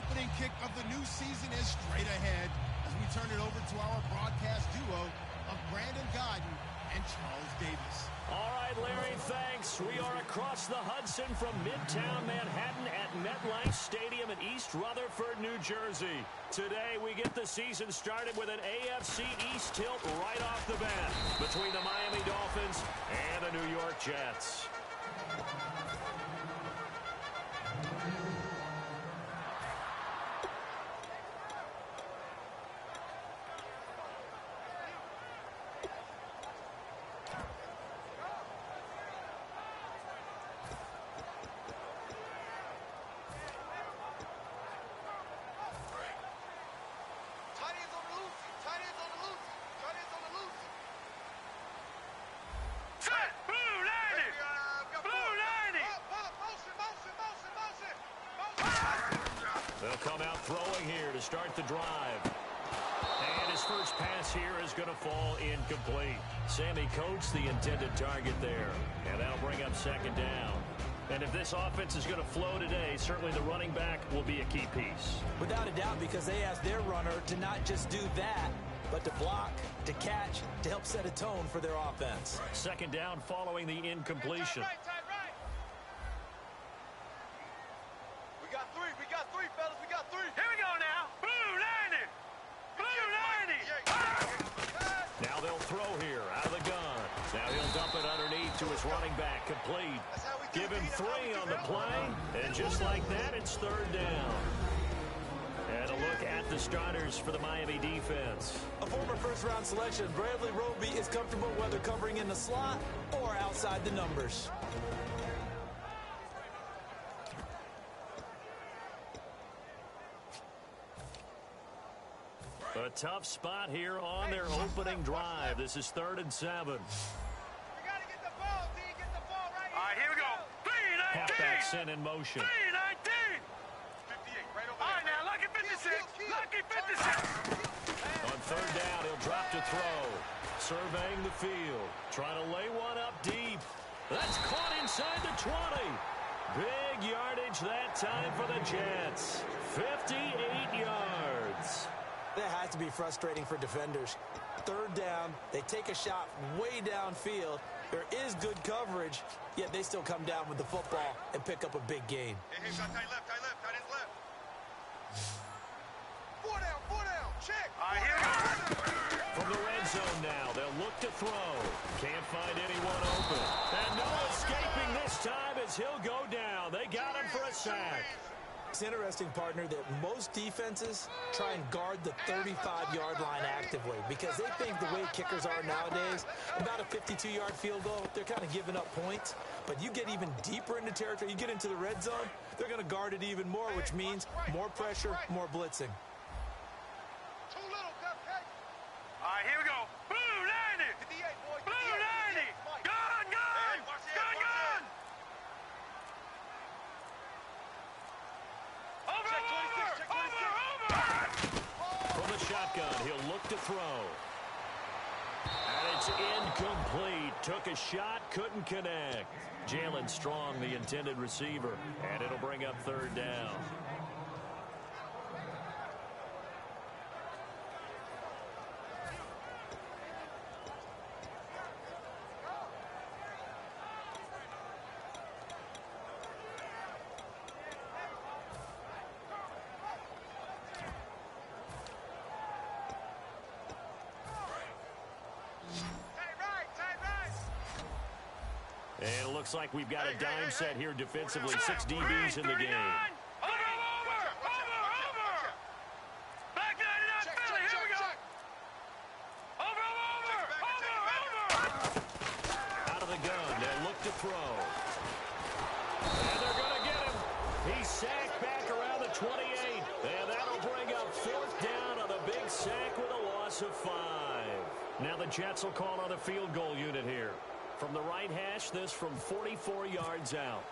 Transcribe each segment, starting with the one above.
opening kick of the new season is straight ahead as we turn it over to our broadcast duo of Brandon Godden and Charles Davis. All right, Larry, thanks. We are across the Hudson from Midtown Manhattan at MetLife Stadium in East Rutherford, New Jersey. Today, we get the season started with an AFC East tilt right off the bat between the Miami Dolphins and the New York Jets. They'll come out throwing here to start the drive. And his first pass here is going to fall incomplete. Sammy Coates, the intended target there. And that'll bring up second down. And if this offense is going to flow today, certainly the running back will be a key piece. Without a doubt, because they asked their runner to not just do that, but to block, to catch, to help set a tone for their offense. Second down following the incompletion. Now they'll throw here out of the gun. Now he'll dump it underneath to his running back, complete. Give him 3 on the play, and just like that, it's third down. And a look at the starters for the Miami defense. A former first-round selection, Bradley Roby is comfortable whether covering in the slot or outside the numbers. A tough spot here on their opening drive. This is 3rd and 7. We got to get the ball, D. Get the ball right here. All right, here we go. 3-19. Halfback sent in motion. 3-19. 58, right over there. All right, now, lucky 56. Lucky 56. On third down, he'll drop to throw. Surveying the field. Trying to lay one up deep. That's caught inside the 20. Big yardage that time for the Jets. 58 yards. That has to be frustrating for defenders. Third down, they take a shot way downfield. There is good coverage, yet they still come down with the football and pick up a big gain. Hey, got tight left, tight ends left. 4 down, check. All right, here we go. From the red zone now, they'll look to throw. Can't find anyone open. And no escaping this time as he'll go down. They got him for a sack. It's interesting, partner, that most defenses try and guard the 35-yard line actively because they think the way kickers are nowadays, about a 52-yard field goal, they're kind of giving up points. But you get even deeper into territory, you get into the red zone, they're going to guard it even more, which means more pressure, more blitzing. Too little, cupcake. All right, here we go. Blue 90. 58, boy. Blue 90. Gun. Hey, watch the head, watch the head. From the shotgun, he'll look to throw. And it's incomplete. Took a shot, couldn't connect. Jalen Strong, the intended receiver. And it'll bring up third down. And it looks like we've got a dime set here defensively. 6 DBs in the game. Over. Back 99, Philly, here we go. Over. Out of the gun, they'll look to throw. And they're going to get him. He's sacked back around the 28. And that'll bring up 4th down on a big sack with a loss of 5. Now the Jets will call on a field goal unit here. From the right hash, this from 44 yards out.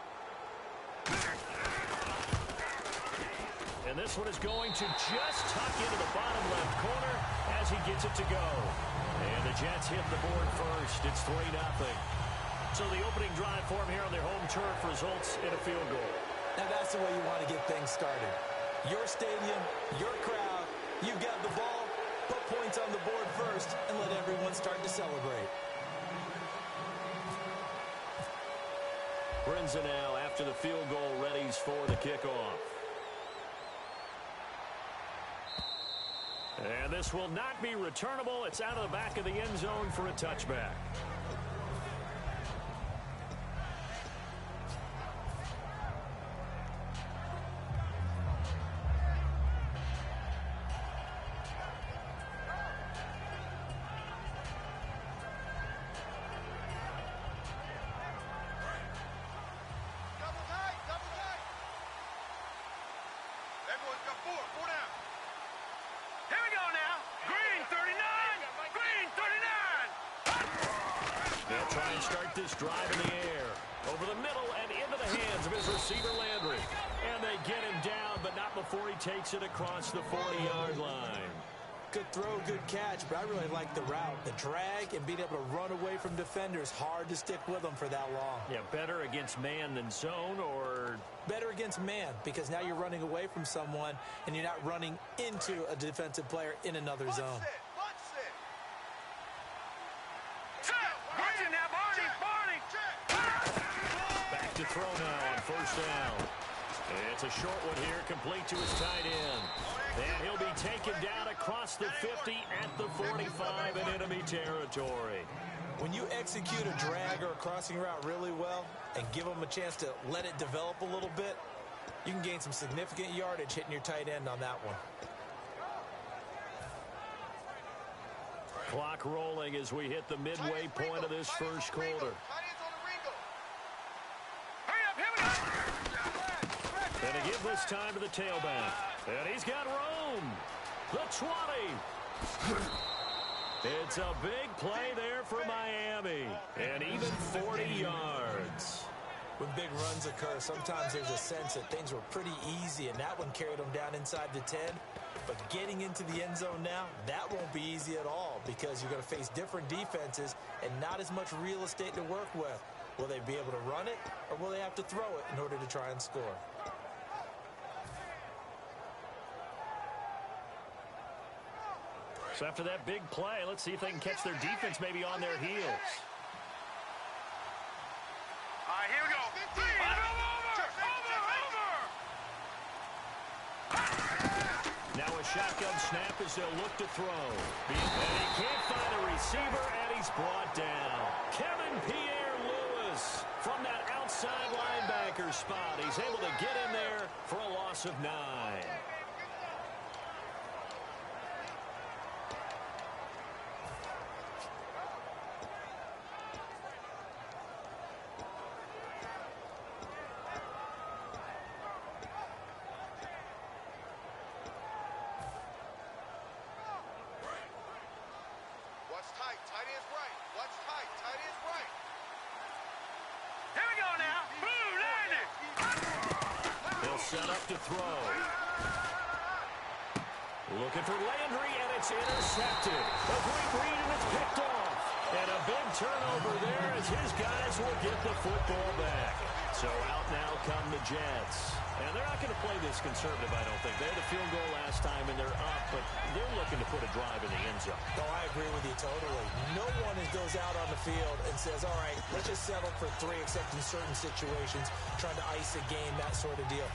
And this one is going to just tuck into the bottom left corner as he gets it to go. And the Jets hit the board first. It's 3-0. So the opening drive for him here on their home turf results in a field goal. Now that's the way you want to get things started. Your stadium, your crowd, you've got the ball, put points on the board first, and let everyone start to celebrate. Brings it now after the field goal, readies for the kickoff. And this will not be returnable. It's out of the back of the end zone for a touchback. Start this drive in the air. Over the middle and into the hands of his receiver, Landry. And they get him down, but not before he takes it across the 40-yard line. Good throw, good catch, but I really like the route. The drag and being able to run away from defenders, hard to stick with them for that long. Yeah, better against man than zone, or? Better against man, because now you're running away from someone and you're not running into a defensive player in another zone. To throw now on first down. It's a short one here, complete to his tight end. And he'll be taken down across the 50 at the 45 in enemy territory. When you execute a drag or a crossing route really well and give them a chance to let it develop a little bit, you can gain some significant yardage hitting your tight end on that one. Clock rolling as we hit the midway point of this first quarter. And to give this time to the tailback. And he's got room. The 20. It's a big play there for Miami. And even 40 yards. When big runs occur, sometimes there's a sense that things were pretty easy, and that one carried them down inside the 10. But getting into the end zone now, that won't be easy at all because you're going to face different defenses and not as much real estate to work with. Will they be able to run it, or will they have to throw it in order to try and score? So after that big play, let's see if they can catch their defense maybe on their heels. All right, here we go. Now a shotgun snap as they'll look to throw. And he can't find a receiver, and he's brought down. Kevin Pierre-Louis from that outside linebacker spot. He's able to get in there for a loss of 9. Set up to throw. Looking for Landry, and it's intercepted. A great read, and it's picked off. And a big turnover there as his guys will get the football back. So out now come the Jets. And they're not going to play this conservative, I don't think. They had a field goal last time, and they're up, but they're looking to put a drive in the end zone. No, I agree with you totally. No one goes out on the field and says, all right, let's just settle for 3, except in certain situations, trying to ice a game, that sort of deal.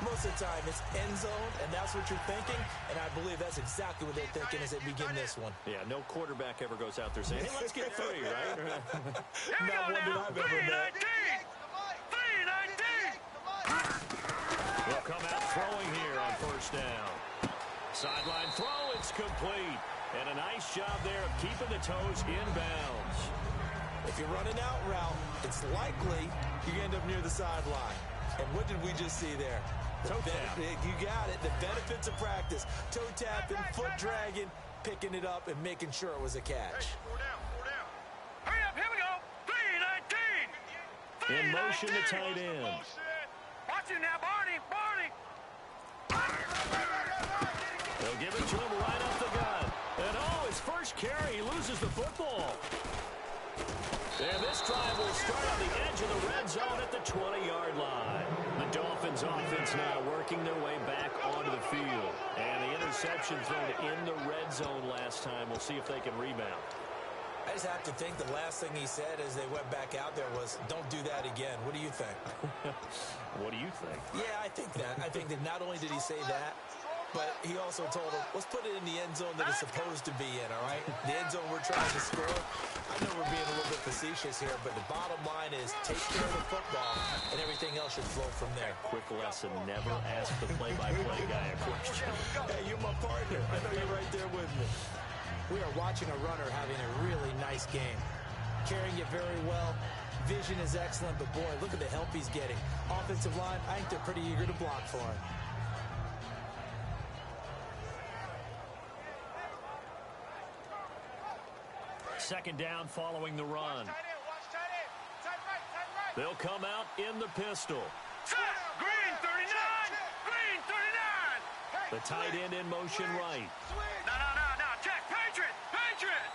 Most of the time, it's end zone, and that's what you're thinking, and I believe that's exactly what they're thinking as they begin this one. Yeah, no quarterback ever goes out there saying, hey, let's get 3, right? Not one that I've ever met. 3-19! Will come out throwing here on first down. Sideline throw, it's complete. And a nice job there of keeping the toes inbounds. If you run an out route, it's likely you end up near the sideline. And what did we just see there? Toe tap. You got it. The benefits of practice. Toe tapping, foot dragging, picking it up, and making sure it was a catch. Hey, 4 down, 4 down. Hurry up, here we go. 3-19. In motion, the tight end. Watch it now, Barney. They'll give it to him right up the gut. And his first carry, he loses the football. And this drive will start on the edge of the red zone at the 20-yard line. The Dolphins Dolphins offense now working their way back onto the field. And the interception thrown in the red zone last time. We'll see if they can rebound. I just have to think the last thing he said as they went back out there was, don't do that again. What do you think? What do you think? Yeah, I think that. I think that not only did he say that, but he also told him, let's put it in the end zone that it's supposed to be in, all right? The end zone we're trying to score. I know we're being a little bit facetious here, but the bottom line is take care of the football, and everything else should flow from there. Quick lesson, never ask the play-by-play guy a question. Hey, you're my partner. I know you're right there with me. We are watching a runner having a really nice game. Carrying it very well. Vision is excellent, but boy, look at the help he's getting. Offensive line, I think they're pretty eager to block for him. Second down following the run. They'll come out in the pistol. Green 39! Green 39! The tight end in motion right. No. Check. Patriot!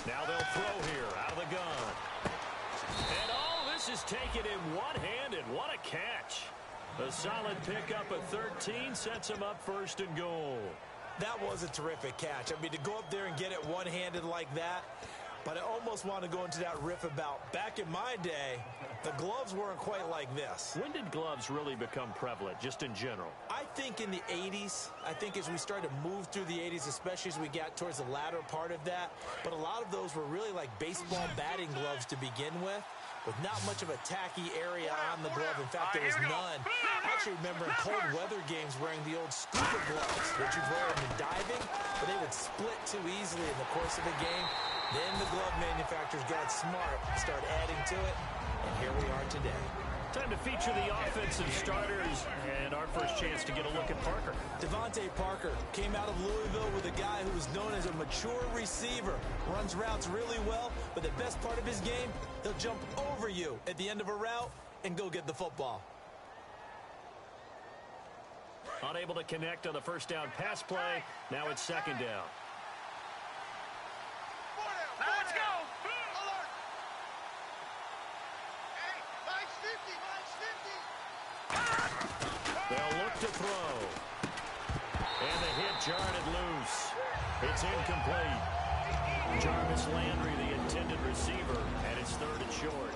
Now they'll throw here out of the gun. And all this is taken in one-handed. What a catch. A solid pickup at 13 sets him up first and goal. That was a terrific catch. I mean, to go up there and get it one-handed like that, but I almost want to go into that riff about back in my day, the gloves weren't quite like this. When did gloves really become prevalent, just in general? I think in the 80s. I think as we started to move through the 80s, especially as we got towards the latter part of that. But a lot of those were really like baseball batting gloves to begin with not much of a tacky area on the glove. In fact, there was none. I actually remember in cold weather games wearing the old scuba gloves that you'd wear in diving, but they would split too easily in the course of the game. Then the glove manufacturers got smart and started adding to it, and here we are today. Time to feature the offensive starters, and our first chance to get a look at Parker. Devontae Parker came out of Louisville with a guy who was known as a mature receiver. Runs routes really well, but the best part of his game, he'll jump over you at the end of a route and go get the football. Unable to connect on the first down pass play. Now it's second down. Let's go! They'll look to throw. And the hit jarred it loose. It's incomplete. Jarvis Landry, the intended receiver, and it's third and short.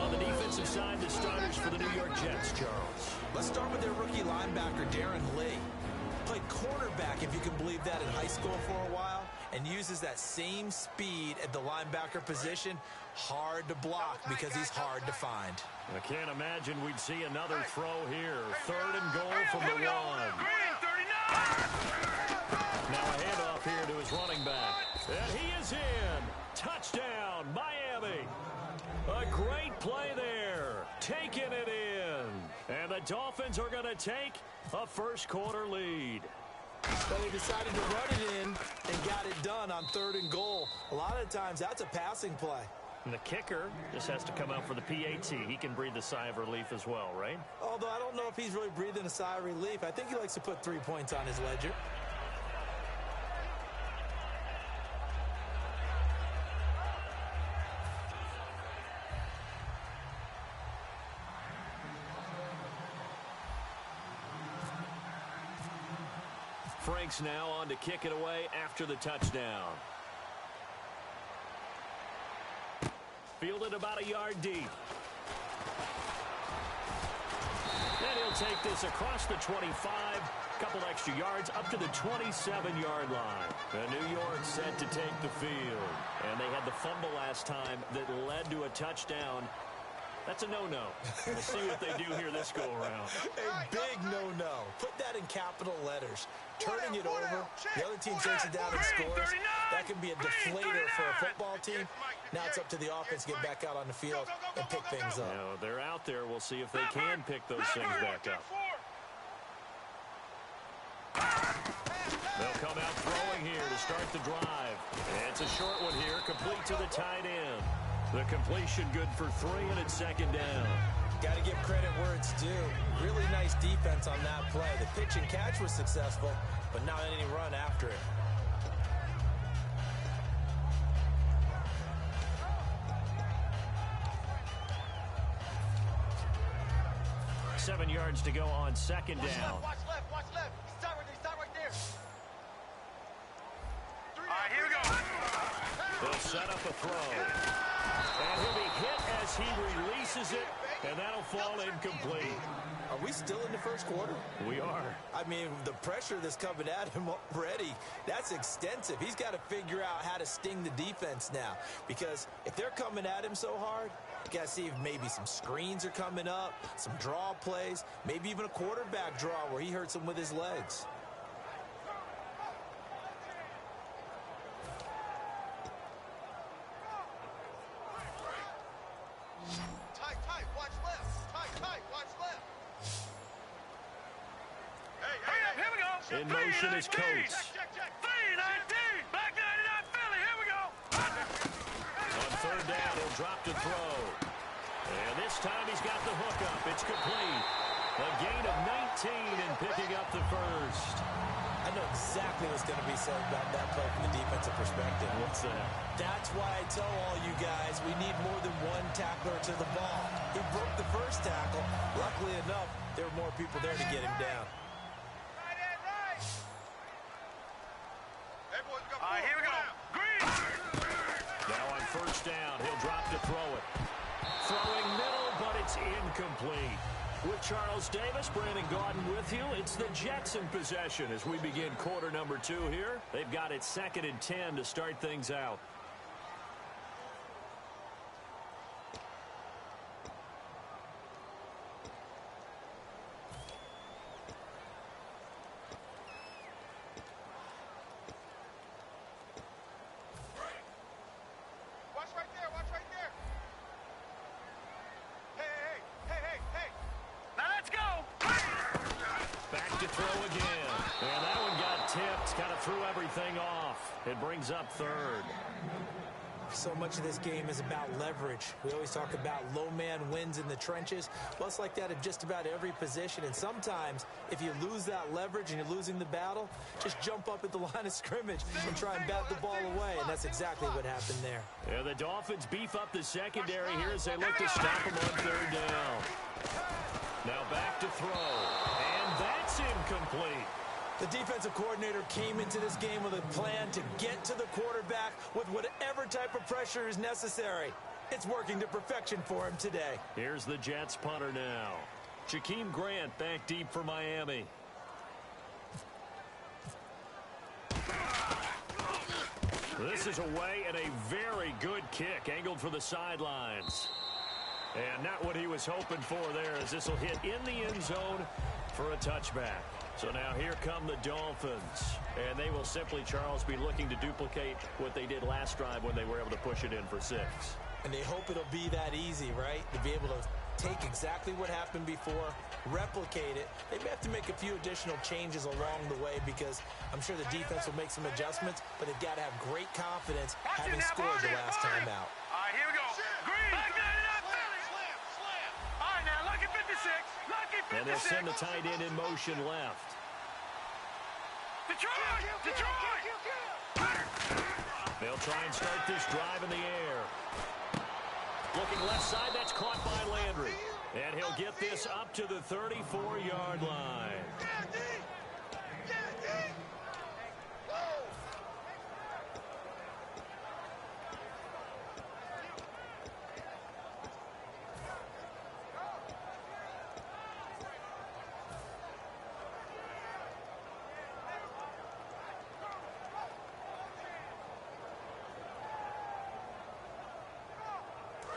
On the defensive side, the starters for the New York Jets, Charles. Let's start with their rookie linebacker, Darren Lee. Played cornerback, if you can believe that, in high school for a while, and uses that same speed at the linebacker position. Hard to block because he's hard to find. I can't imagine we'd see another throw here. Third and goal from the one. Green 39! Now a handoff here to his running back. And he is in. Touchdown, Miami. A great play there. Taking it in. And the Dolphins are going to take a first quarter lead. But they decided to run it in and got it done on third and goal. A lot of times that's a passing play. And the kicker just has to come out for the PAT. He can breathe a sigh of relief as well, right? Although I don't know if he's really breathing a sigh of relief. I think he likes to put 3 points on his ledger. Frank's now on to kick it away after the touchdown. Fielded about a yard deep. And he'll take this across the 25. Couple extra yards up to the 27-yard line. And New York set to take the field. And they had the fumble last time that led to a touchdown. That's a no-no. We'll see what they do here this go-around. A big no-no. Put that in capital letters. Turning it over, the other team takes it down and scores. That can be a deflator for a football team. Now it's up to the offense to get back out on the field and pick things up. You know, they're out there. We'll see if they can pick those things back up. They'll come out throwing here to start the drive. And it's a short one here, complete to the tight end. The completion good for 3, and it's second down. Got to give credit where it's due. Really nice defense on that play. The pitch and catch was successful, but not any run after it. 7 yards to go on second down. Watch left, watch left. Stop right there. All right, here we go. They'll set up a throw. And he'll be hit as he releases it, and that'll fall incomplete. Are we still in the first quarter? We are. I mean, the pressure that's coming at him already, that's extensive. He's got to figure out how to sting the defense now. Because if they're coming at him so hard, you got to see if maybe some screens are coming up, some draw plays, maybe even a quarterback draw where he hurts him with his legs. Tight, watch left. Tight, watch left. Hey, here we go. In motion is Coates. Check. 3-19. Back 99 Philly. Here we go. On third down, he'll drop to throw. And this time he's got the hookup. It's complete. A gain of 19 and picking up the first. I know exactly what's going to be said about that play from the defensive perspective. What's that? That's why I tell all you guys we need more than one tackler to the ball. He broke the first tackle. Luckily enough, there were more people there to get him down. Right. All right, here we go. Green. Now on first down, he'll drop to throw it. Throwing middle, but it's incomplete. With Charles Davis, Brandon Gaudin with you. It's the Jets in possession as we begin quarter number 2 here. They've got it 2nd and 10 to start things out. Watch right there. Hey. Now let's go. Back to throw again. And that one got tipped. Kind of threw everything off. It brings up third. So much of this game is about leverage. We always talk about low man wins in the trenches. Well, it's like that in just about every position. And sometimes, if you lose that leverage and you're losing the battle, just jump up at the line of scrimmage and try and bat the ball away. And that's exactly what happened there. Yeah, the Dolphins beef up the secondary here as they look to stop him on third down. Now back to throw. And that's incomplete. The defensive coordinator came into this game with a plan to get to the quarterback with whatever type of pressure is necessary. It's working to perfection for him today. Here's the Jets punter now. Jakeem Grant back deep for Miami. This is away and a very good kick angled for the sidelines. And not what he was hoping for there as this will hit in the end zone for a touchback. So now here come the Dolphins. And they will simply, Charles, be looking to duplicate what they did last drive when they were able to push it in for 6. And they hope it'll be that easy, right? To be able to take exactly what happened before, replicate it. They may have to make a few additional changes along the way because I'm sure the defense will make some adjustments, but they've got to have great confidence having scored the last time out. All right, here we go. Green. Back 99 Philly. Slam. All right, now lucky 56. Lucky 56. And they'll send the tight end in motion left. Detroit. They'll try and start this drive in the air. Looking left side, that's caught by Landry. And he'll get this up to the 34-yard line.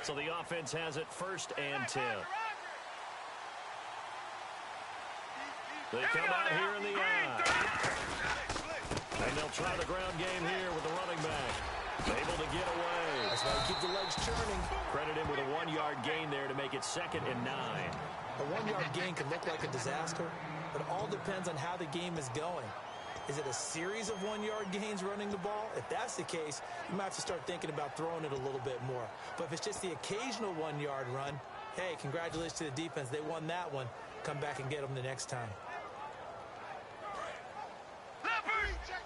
So the offense has it 1st and 10. They come out here in the eye. And they'll try the ground game here with the running back. Able to get away. That's why you keep the legs churning. Credit him with a 1-yard gain there to make it 2nd and 9. A 1-yard gain can look like a disaster, but it all depends on how the game is going. Is it a series of 1-yard gains running the ball? If that's the case, you might have to start thinking about throwing it a little bit more. But if it's just the occasional 1-yard run, hey, congratulations to the defense. They won that one. Come back and get them the next time. Leopard. Here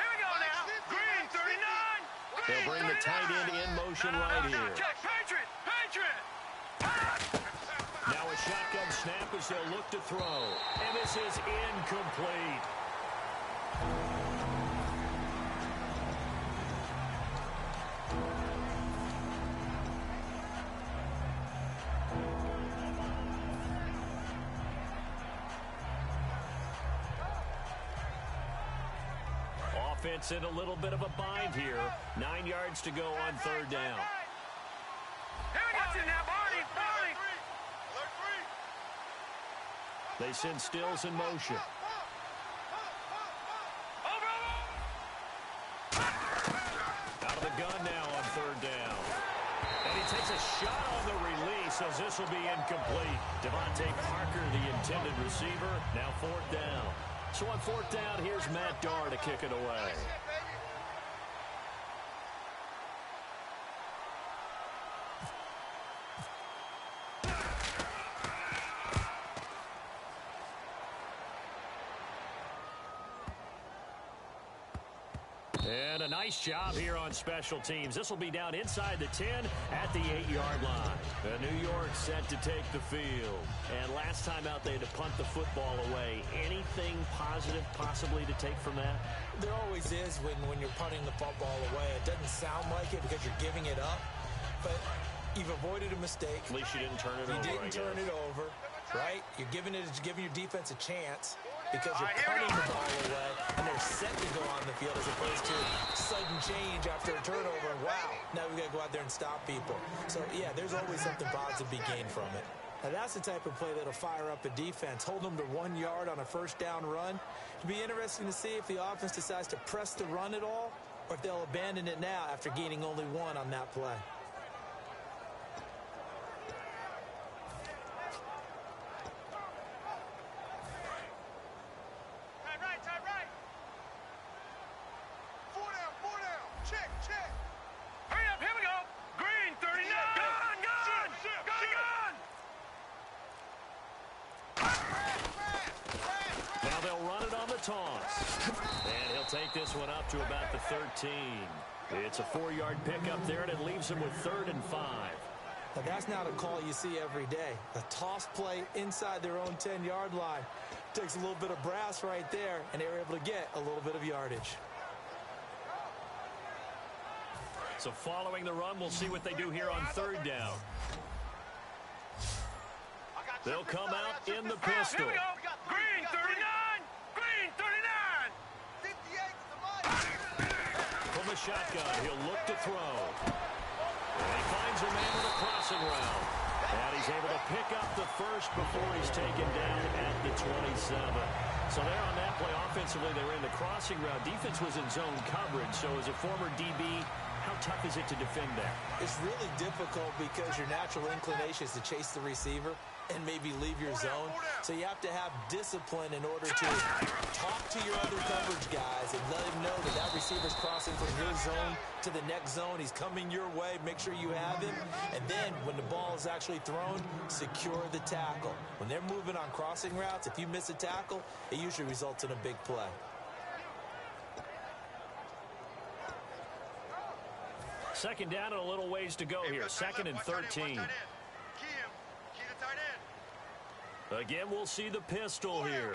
we go now. Green 39. They'll bring the tight end in motion right here. shotgun snap as they'll look to throw. And this is incomplete. Offense in a little bit of a bind here. 9 yards to go on third down. They send Stills in motion. Out of the gun now on third down. And he takes a shot on the release as this will be incomplete. Devontae Parker, the intended receiver, now fourth down. So on fourth down, here's Matt Darr to kick it away. And a nice job here on special teams. This will be down inside the 10 at the 8-yard line. New York set to take the field. And last time out, they had to punt the football away. Anything positive possibly to take from that? There always is when you're punting the football away. It doesn't sound like it because you're giving it up, but you've avoided a mistake. At least you didn't turn it over. You didn't turn it over, right? You're giving your defense a chance because you're punting the ball away, and they're set to go on the field as opposed to sudden change after a turnover. Wow, now we've got to go out there and stop people. So, yeah, there's always something positive to be gained from it. Now, that's the type of play that'll fire up a defense. Hold them to 1 yard on a first down run. It'll be interesting to see if the offense decides to press the run at all or if they'll abandon it now after gaining only one on that play. Toss. And he'll take this one up to about the 13. It's a 4-yard pickup there, and it leaves him with 3rd and 5. Now that's not a call you see every day. A toss play inside their own 10-yard line. Takes a little bit of brass right there, and they were able to get a little bit of yardage. So following the run, we'll see what they do here on third down. They'll come out in the pistol. Here we go. Green 39. Green 39. 58 From the shotgun, he'll look to throw. And he finds a man with a crossing route. And he's able to pick up the first before he's taken down at the 27. So there on that play, offensively, they ran the crossing route. Defense was in zone coverage. So as a former DB, how tough is it to defend that? It's really difficult because your natural inclination is to chase the receiver and maybe leave your zone. So you have to have discipline in order to talk to your other coverage guys and let them know that that receiver's crossing from your zone to the next zone. He's coming your way. Make sure you have him. And then when the ball is actually thrown, secure the tackle. When they're moving on crossing routes, if you miss a tackle, it usually results in a big play. Second down and a little ways to go here. 2nd and 13. Again, we'll see the pistol here.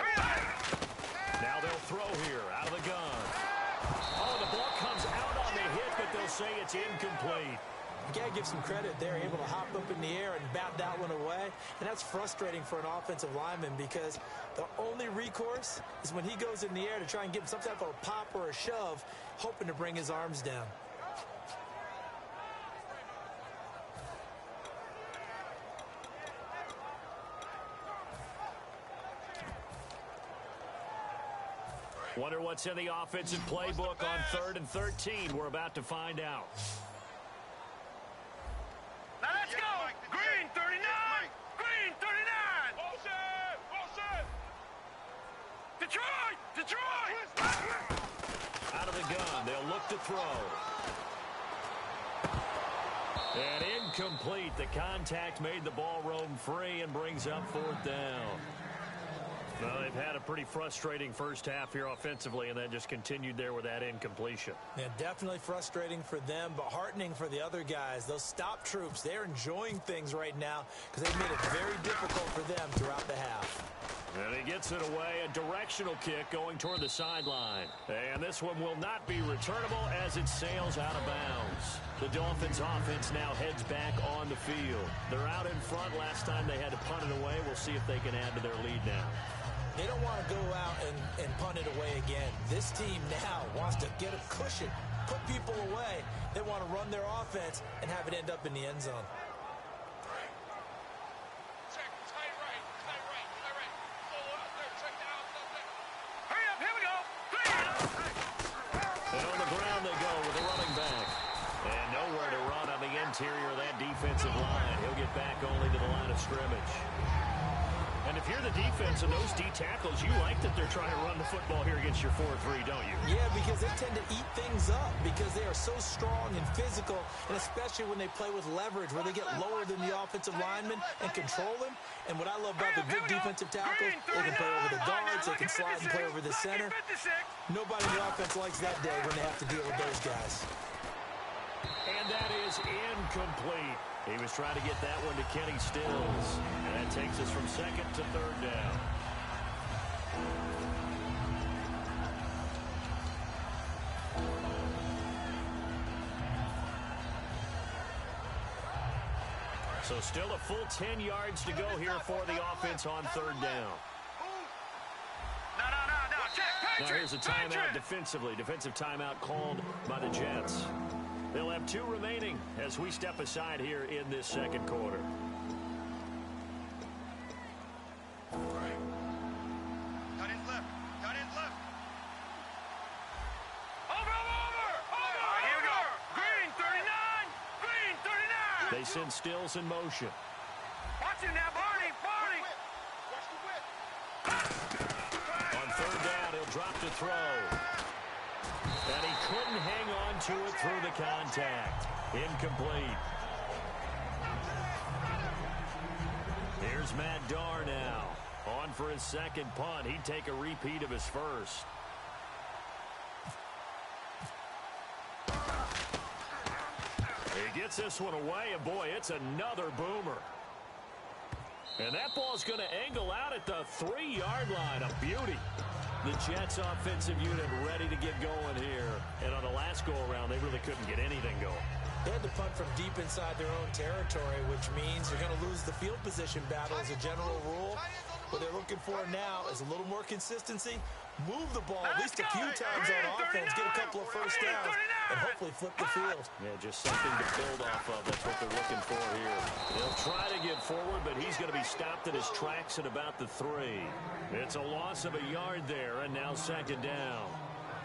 Now they'll throw here out of the gun. Oh, the ball comes out on the hit, but they'll say it's incomplete. You got to give some credit. They're able to hop up in the air and bat that one away. And that's frustrating for an offensive lineman because the only recourse is when he goes in the air to try and give him some type of a pop or a shove, hoping to bring his arms down. Wonder what's in the offensive playbook on 3rd and 13. We're about to find out. Now let's go. Green 39. Green 39. Wilson. Detroit. Out of the gun. They'll look to throw. And incomplete. The contact made the ball roam free and brings up 4th down. Well, they've had a pretty frustrating first half here offensively, and then just continued there with that incompletion. Yeah, definitely frustrating for them, but heartening for the other guys. Those stop troops, they're enjoying things right now because they've made it very difficult for them throughout the half. And he gets it away, a directional kick going toward the sideline. And this one will not be returnable as it sails out of bounds. The Dolphins offense now heads back on the field. They're out in front. Last time they had to punt it away. We'll see if they can add to their lead now. They don't want to go out and punt it away again. This team now wants to get a cushion, put people away. They want to run their offense and have it end up in the end zone. And on the ground they go with a running back. And nowhere to run on the interior of that defensive line. He'll get back only to the line of scrimmage. And if you're the defense and those D tackles, you like that they're trying to run the football here against your 4-3, don't you? Yeah, because they tend to eat things up because they are so strong and physical, and especially when they play with leverage where they get lower than the offensive lineman and control them. And what I love about the good defensive tackles, they can play over the guards, they can slide and play over the center. Nobody in the offense likes that day when they have to deal with those guys. And that is incomplete. He was trying to get that one to Kenny Stills. And that takes us from second to third down. So still a full 10 yards to go here for the offense on third down. Now here's a timeout defensively. Defensive timeout called by the Jets. They'll have 2 remaining as we step aside here in this second quarter. Cut in left. Over. Here we go. Green 39. They send Stills in motion. Watch it now, Barney. On third down, he'll drop to throw. And he couldn't hang on to it through the contact. Incomplete. Here's Matt Darr now. On for his second punt. He'd take a repeat of his first. He gets this one away, and boy, it's another boomer. And that ball's going to angle out at the 3-yard line. A beauty. The Jets offensive unit ready to get going here. And on the last go-around, they really couldn't get anything going. They had to punt from deep inside their own territory, which means they're going to lose the field position battle as a general rule. What they're looking for now is a little more consistency, move the ball at least a few times on offense, get a couple of first downs, and hopefully flip the field. Yeah, just something to build off of. That's what they're looking for here. They'll try to get forward, but he's going to be stopped in his tracks at about the 3. It's a loss of a yard there, and now second down.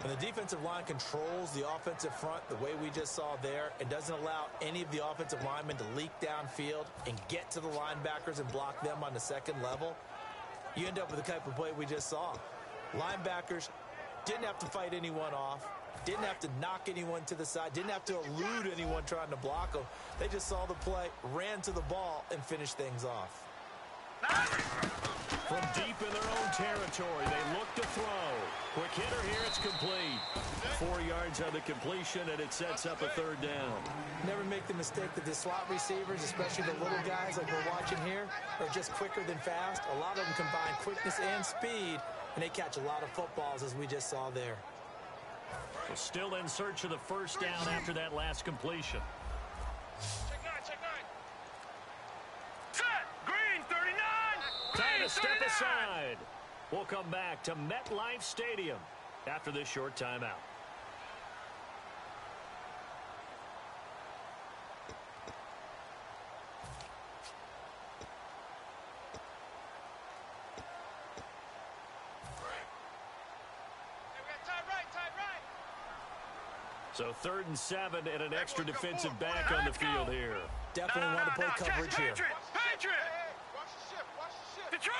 And the defensive line controls the offensive front the way we just saw there and doesn't allow any of the offensive linemen to leak downfield and get to the linebackers and block them on the second level. You end up with the type of play we just saw. Linebackers didn't have to fight anyone off, didn't have to knock anyone to the side, didn't have to elude anyone trying to block them. They just saw the play, ran to the ball, and finished things off. From deep in their own territory, they look to throw. Quick hitter here, it's complete. 4 yards on the completion, and it sets up a third down. Never make the mistake that the slot receivers, especially the little guys like we're watching here, are just quicker than fast. A lot of them combine quickness and speed, and they catch a lot of footballs, as we just saw there. Well, still in search of the first down after that last completion. Check 9. Set. Green 39. Time to step aside. We'll come back to MetLife Stadium after this short timeout. So 3rd and 7 and an extra defensive back on the field here. Definitely want to play coverage here. Patriot! Detroit!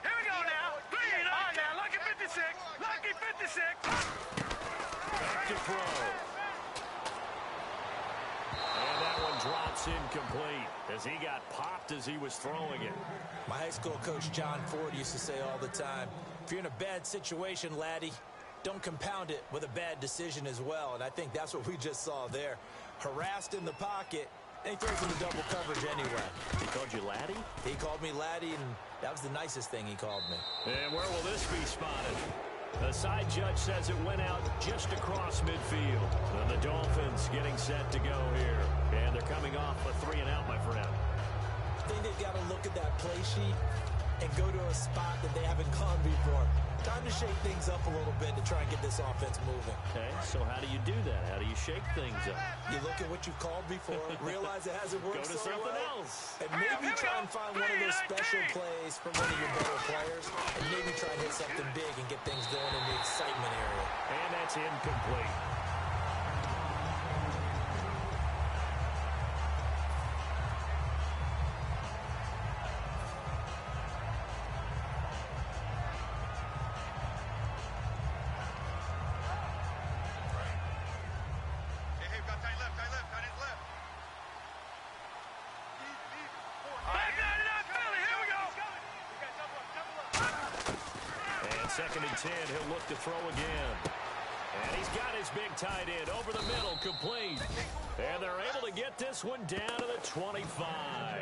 Here we go now. Green on now. Lucky 56. Back to throw. And that drops incomplete as he got popped as he was throwing it. My high school coach, John Ford, used to say all the time, if you're in a bad situation, laddie, don't compound it with a bad decision as well. And I think that's what we just saw there. Harassed in the pocket, and he throws into double coverage anyway. He called you laddie? He called me laddie, and that was the nicest thing he called me. And where will this be spotted? The side judge says it went out just across midfield. And the Dolphins getting set to go here. And they're coming off a 3-and-out, my friend. I think they've got to look at that play sheet and go to a spot that they haven't gone before. Time to shake things up a little bit to try and get this offense moving. Okay, so how do you do that? How do you shake things up? You look at what you've called before, realize it hasn't worked Go to so something well, else. and maybe try and find one of those special plays from one of your better players, and maybe try and hit something big and get things going in the excitement area. And that's incomplete. Second and 10, he'll look to throw again. And he's got his big tight end over the middle, complete. And they're able to get this one down to the 25.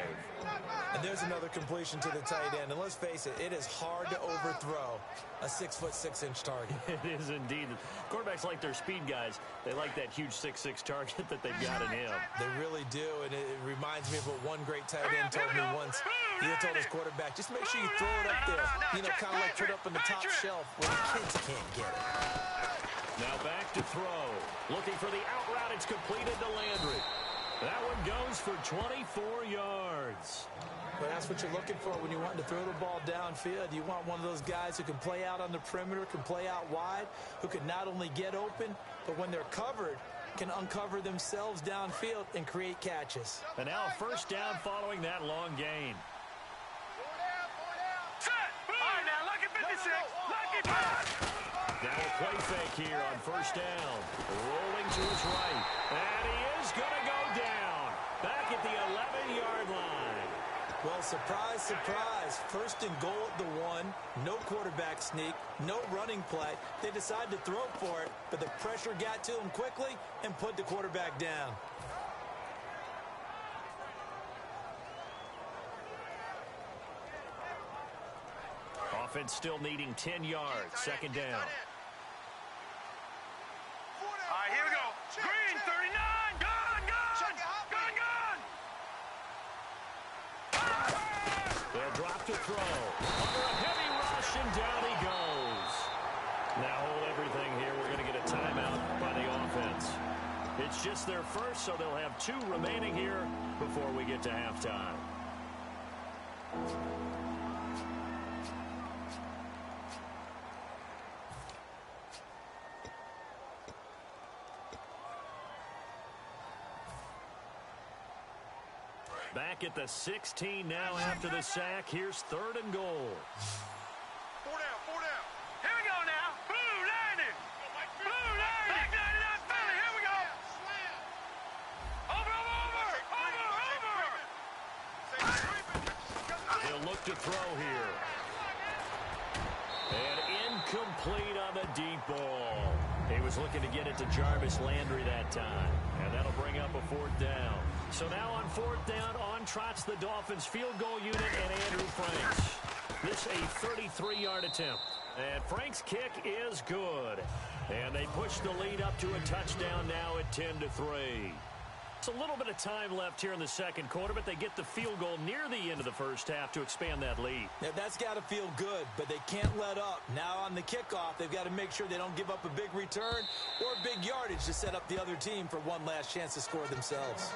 And there's another completion to the tight end. And let's face it, it is hard to overthrow a 6'6" target. It is indeed. Quarterbacks like their speed guys. They like that huge 6'6" target that they've got in him. They really do, and it reminds me of what one great tight end told me once. He told his quarterback, just make sure you throw it up there. You know, kind of like put it up on the top shelf where the kids can't get it. Now back to throw. Looking for the out route. It's completed to Landry. That one goes for 24 yards. But that's what you're looking for when you want to throw the ball downfield. You want one of those guys who can play out on the perimeter, can play out wide, who can not only get open, but when they're covered, can uncover themselves downfield and create catches. And now a first down following that long gain. Set! All right, now, lucky 56. Lucky pass! Now a play fake here on first down. Rolling to his right. And he is going to go down. Back at the 11-yard line. Well, surprise, surprise. First and goal at the 1. No quarterback sneak. No running play. They decided to throw for it, but the pressure got to him quickly and put the quarterback down. Offense still needing 10 yards. Second down. All right, here we go. Green, 39. Gun. They'll drop to throw. Under a heavy rush, and down he goes. Now hold everything here. We're going to get a timeout by the offense. It's just their first, so they'll have 2 remaining here before we get to halftime. Back at the 16 now after the sack. Here's 3rd and goal. 4 down, 4 down. Here we go now. Blue landing. Blue landing. Back 99 Philly. Here we go. Over. He'll look to throw here. And incomplete on the deep ball. He was looking to get it to Jarvis Landry that time. And that'll bring up a 4th down. So now on 4th down, on trots the Dolphins field goal unit and Andrew Franks. This a 33-yard attempt. And Frank's kick is good. And they push the lead up to a touchdown now at 10-3. It's a little bit of time left here in the second quarter, but they get the field goal near the end of the first half to expand that lead. Yeah, that's got to feel good, but they can't let up. Now on the kickoff, they've got to make sure they don't give up a big return or big yardage to set up the other team for one last chance to score themselves.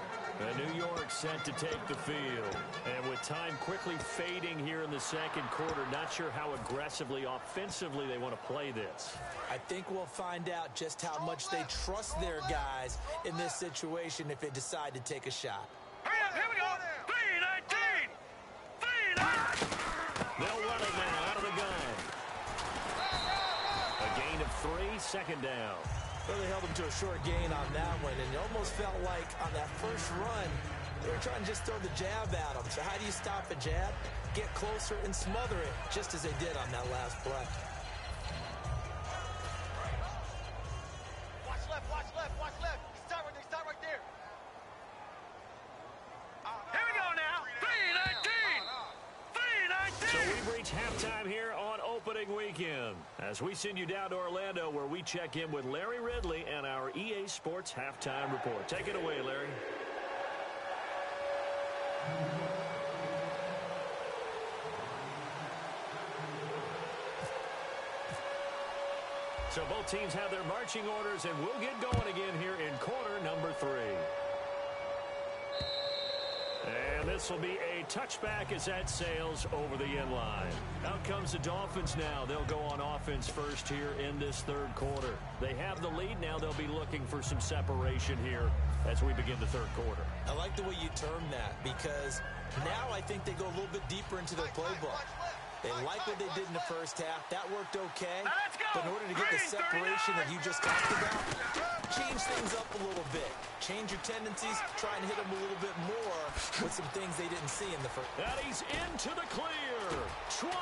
And New York set to take the field. And with time quickly fading here in the second quarter, not sure how aggressively, offensively they want to play this. I think we'll find out just how much they trust their guys in this situation if they decide to take a shot. Hurry up, here we go. 3-19. 3-19. They'll run it now out of the gun. A gain of 3, second down. Well, they held him to a short gain on that one, and it almost felt like on that first run, They were trying to just throw the jab at him. So how do you stop a jab? Get closer and smother it, just as they did on that last play. Watch left, watch left, watch left. Stop right there. Here we go now. 3-19. 3-19. So we've reached halftime here on opening weekend as we send you down to Orlando where we check in with Larry Ridley and our EA Sports Halftime Report. Take it away, Larry. So both teams have their marching orders, and we'll get going again here in quarter number 3. And this will be a touchback as that sails over the end line. Out comes the Dolphins now. They'll go on offense first here in this third quarter. They have the lead now. They'll be looking for some separation here as we begin the third quarter. I like the way you term that because now I think they go a little bit deeper into their playbook. They like what they did in the first half. That worked okay. But in order to get the separation that you just talked about, change things up a little bit. Change your tendencies. Try and hit them a little bit more with some things they didn't see in the first. And he's into the clear. 20.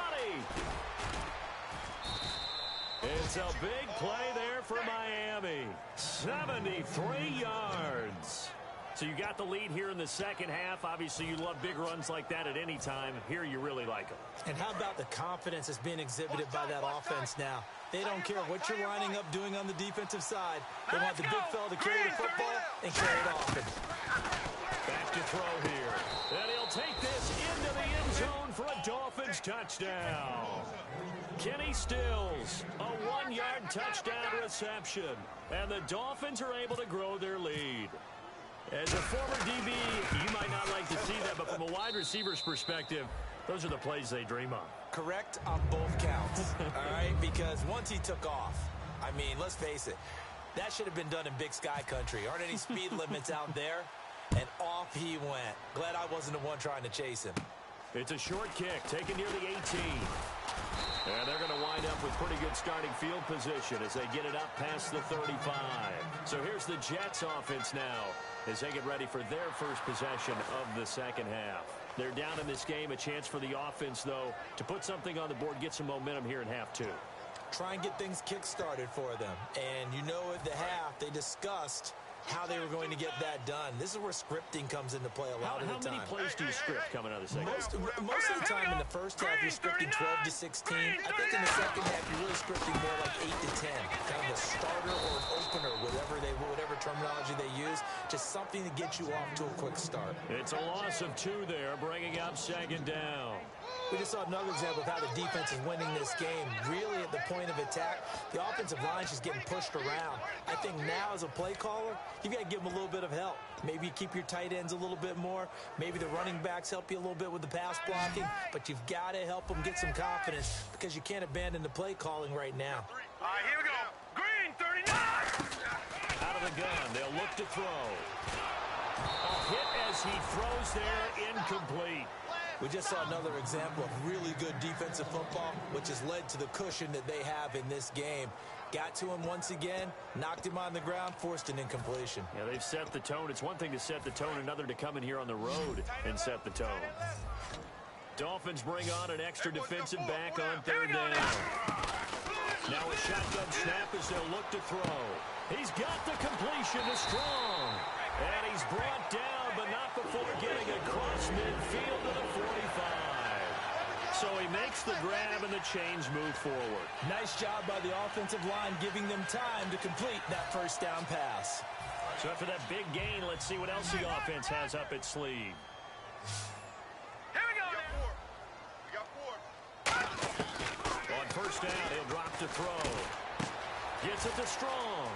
It's a big play there for Miami. 73 yards. So you got the lead here in the second half. Obviously, you love big runs like that at any time. Here you really like them. And how about the confidence that's being exhibited by that offense now? They don't care what you're lining up doing on the defensive side. They want the big fella to carry the football and carry it often. Back to throw here. And he'll take this into the end zone for a Dolphins touchdown. Kenny Stills, a 1-yard touchdown reception. And the Dolphins are able to grow their lead. As a former DB, you might not like to see that, but from a wide receiver's perspective, those are the plays they dream of. Correct on both counts, all right? Because once he took off, I mean, let's face it, that should have been done in Big Sky Country. Aren't any speed limits out there? And off he went. Glad I wasn't the one trying to chase him. It's a short kick, taken near the 18. And they're going to wind up with pretty good starting field position as they get it up past the 35. So here's the Jets offense now as they get ready for their first possession of the second half. They're down in this game. A chance for the offense, though, to put something on the board, get some momentum here in half 2. Try and get things kick-started for them. And you know at the half, they discussed how they were going to get that done. This is where scripting comes into play a lot of the time. How many plays do you script coming out of the second half? Most of the time in the first half, you're scripting 12 to 16. I think in the second half, you're really scripting more like 8 to 10. Kind of a starter or an opener, whatever terminology they use. Just something to get you off to a quick start. It's a loss of 2 there, bringing up second down. We just saw another example of how the defense is winning this game. Really at the point of attack, the offensive line is just getting pushed around. I think now as a play caller, you've got to give them a little bit of help. Maybe you keep your tight ends a little bit more. Maybe the running backs help you a little bit with the pass blocking. But you've got to help them get some confidence because you can't abandon the play calling right now. All right, here we go. Green, 39. Out of the gun, they'll look to throw. A hit as he throws there, incomplete. We just saw another example of really good defensive football, which has led to the cushion that they have in this game. Got to him once again, knocked him on the ground, forced an incompletion. Yeah, they've set the tone. It's one thing to set the tone, another to come in here on the road and set the tone. Dolphins bring on an extra defensive back on third down. Now a shotgun snap as they'll look to throw. He's got the completion to Strong. And he's brought down, but not before getting across midfield to the 45. So he makes the grab and the chains move forward. Nice job by the offensive line, giving them time to complete that first down pass. So after that big gain, let's see what else the offense has up its sleeve. Here we go. We got 4. On first down, he'll drop to throw. Gets it to Strong.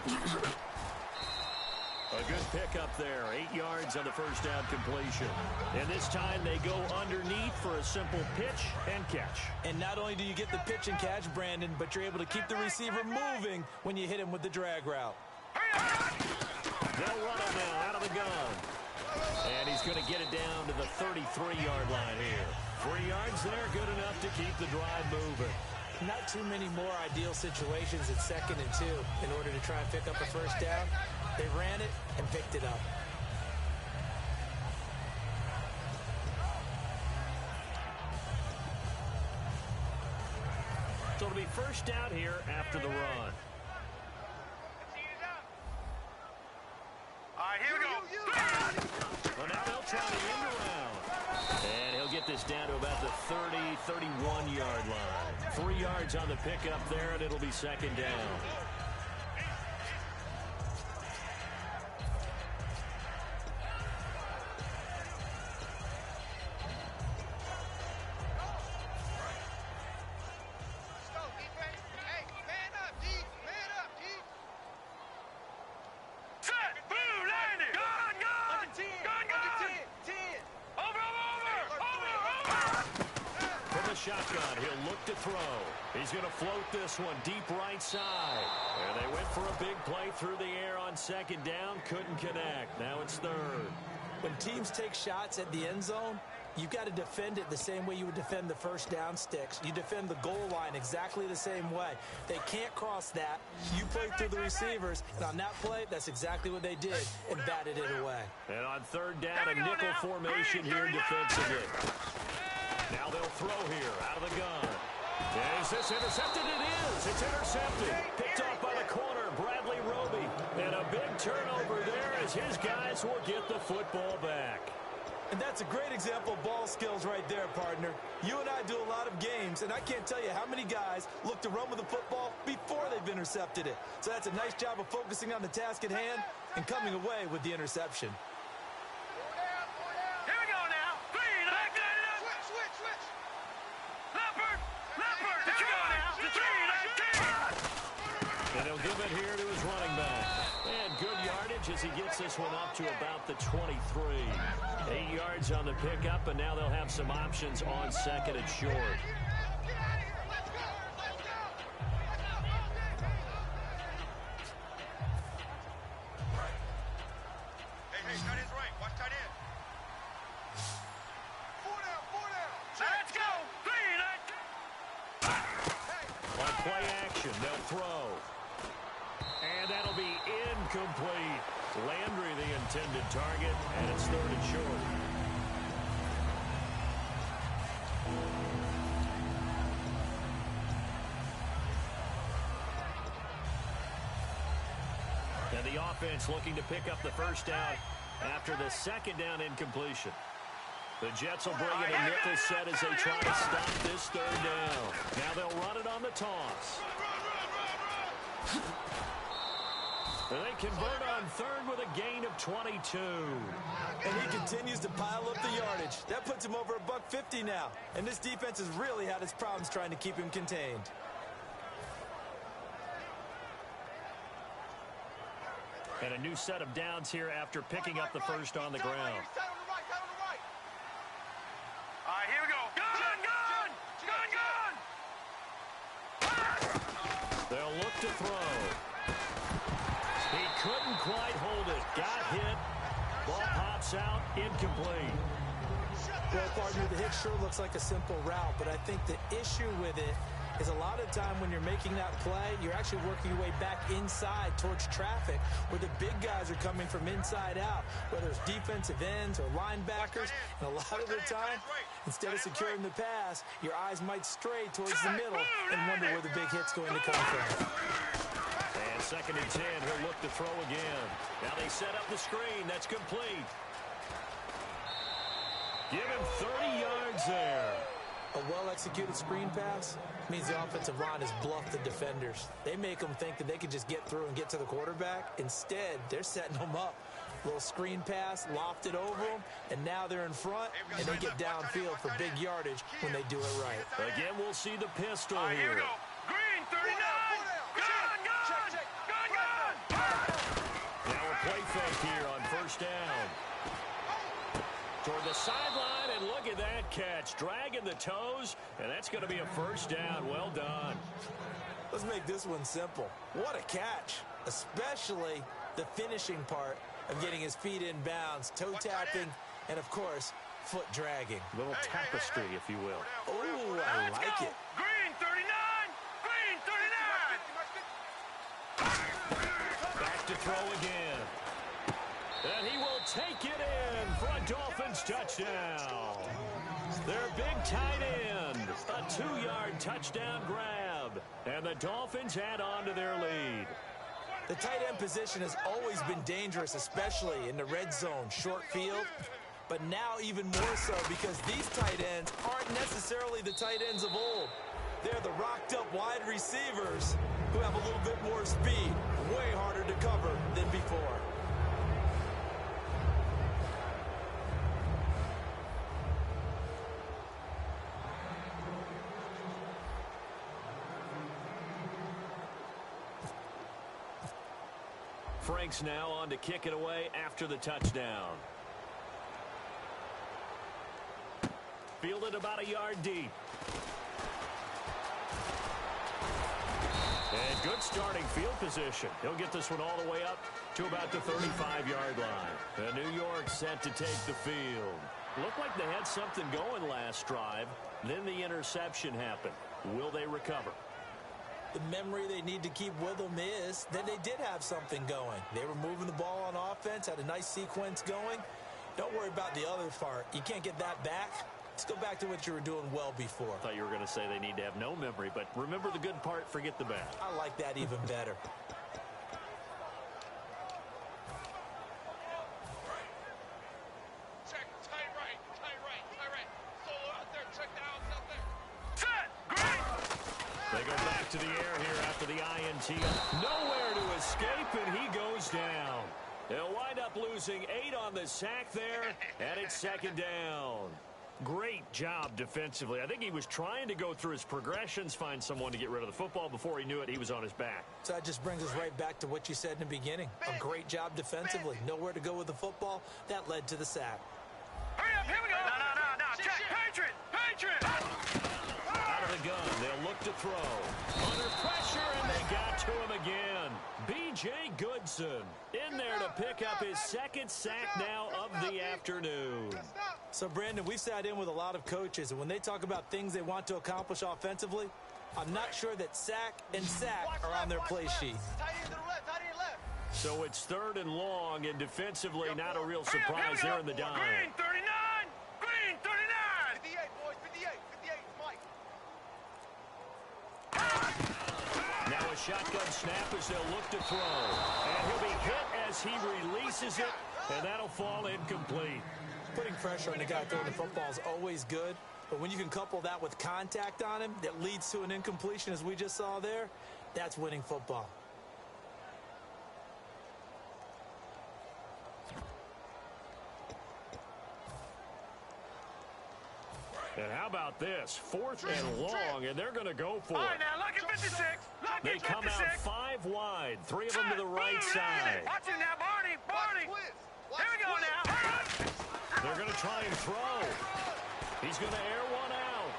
A good pickup there. 8 yards on the first down completion. And this time they go underneath for a simple pitch and catch. And not only do you get the pitch and catch, Brandon, but you're able to keep the receiver moving when you hit him with the drag route. They'll run it now out of the gun. And he's going to get it down to the 33-yard line here. 3 yards there, good enough to keep the drive moving. Not too many more ideal situations at 2nd and 2 in order to try and pick up a first down. They ran it and picked it up. first down here after the run. All right, here we go. Well, now they'll try the end around. And he'll get this down to about the 30, 31-yard line. 3 yards on the pickup there, and it'll be second down. Shotgun, he'll look to throw. He's going to float this one deep right side. And they went for a big play through the air on second down. Couldn't connect. Now it's third. When teams take shots at the end zone, you've got to defend it the same way you would defend the first down sticks. You defend the goal line exactly the same way. They can't cross that. You play through the receivers. And on that play, that's exactly what they did and batted it away. And on third down, a nickel formation here defensively. Now they'll throw here out of the gun. Is this intercepted? It is. It's intercepted. Picked off by the corner, Bradley Roby. And a big turnover there as his guys will get the football back. And that's a great example of ball skills right there, partner. You and I do a lot of games, and I can't tell you how many guys look to run with the football before they've intercepted it. So that's a nice job of focusing on the task at hand and coming away with the interception. And he'll give it here to his running back. And good yardage as he gets this one up to about the 23. 8 yards on the pickup, and now they'll have some options on second and short. Hey, tight end's right. Watch tight end. 4 down. Let's go. On play action, they'll throw. And that'll be incomplete. Landry the intended target, and it's third and short. And the offense looking to pick up the first down after the second down incompletion. The Jets will bring in a nickel set as they try to stop this third down. Now they'll run it on the toss. And they convert on third with a gain of 22. And he continues to pile up the yardage. That puts him over $150 now. And this defense has really had its problems trying to keep him contained. And a new set of downs here after picking up the first on the ground. All right, here we go. Gun! They'll look to throw. He couldn't quite hold it. Got hit. Ball pops out. Incomplete. Well, partner, the hit sure looks like a simple route, but I think the issue with it is a lot of time when you're making that play, you're actually working your way back inside towards traffic where the big guys are coming from inside out, whether it's defensive ends or linebackers. And a lot of the time, instead of securing the pass, your eyes might stray towards the middle and wonder where the big hit's going to come from. And second and 10, he'll look to throw again. Now they set up the screen. That's complete. Give him 30 yards there. A well-executed screen pass means the offensive line has bluffed the defenders. They make them think that they can just get through and get to the quarterback. Instead, they're setting them up. Little screen pass, lofted over them, and now they're in front, and they get downfield for big yardage when they do it right. Again, we'll see the pistol All right, here we here. go. Green, 39. Gun. Now a play fake here on first down. Toward the sideline, and look at that catch. Dragging the toes, and that's going to be a first down. Well done. Let's make this one simple. What a catch, especially the finishing part of getting his feet in bounds, toe tapping, and, of course, foot dragging. Little tapestry, if you will. Oh, I like it. Green, 39. Back to throw again. And he will take it in for a Dolphins touchdown. Their big tight end, a 2-yard touchdown grab. stub. And the Dolphins add on to their lead. The tight end position has always been dangerous, especially in the red zone, short field. But now even more so because these tight ends aren't necessarily the tight ends of old. They're the rocked-up wide receivers who have a little bit more speed, way harder to cover than before. Frank's now on to kick it away after the touchdown. Fielded about a yard deep. And good starting field position. He'll get this one all the way up to about the 35-yard line. And New York set to take the field. Looked like they had something going last drive. Then the interception happened. Will they recover? The memory they need to keep with them is that they did have something going. They were moving the ball on offense, had a nice sequence going. Don't worry about the other part. You can't get that back. Let's go back to what you were doing well before. I thought you were going to say they need to have no memory, but remember the good part, forget the bad. I like that even better. Check, tight right. Solo out there, check the outs out there. Set, great. They go back to the air here after the INT. Nowhere to escape, and he goes down. They'll wind up losing 8 on the sack there, and it's second down. Great job defensively. I think he was trying to go through his progressions, find someone to get rid of the football. Before he knew it, he was on his back. So that just brings us right back to what you said in the beginning. A great job defensively. Nowhere to go with the football. That led to the sack. Hurry up, here we go. No. Check, Patriot. Out of the gun, they'll look to throw. Under pressure, and they got to him again. B.J. Goodson in there to pick up his second sack now of the afternoon. So, Brandon, we've sat in with a lot of coaches, and when they talk about things they want to accomplish offensively, I'm not sure that sack and sack are on their play sheet. Tight end to the left, tight end left. So it's 3rd and long, and defensively not a real surprise there in the dime. Green 39. 58, boys, 58, Mike. Now a shotgun snap as they'll look to throw. And he'll be hit as he releases it, and that'll fall incomplete. Putting pressure on the guy throwing the football is always good, but when you can couple that with contact on him that leads to an incompletion, as we just saw there, that's winning football. And how about this? 4th and long, and they're going to go for All right, it. now, lock at 56. They come out 5 wide, 3 of them to the right side. Watch it now, Barney. Here we go now. They're going to try and throw. He's going to air one out.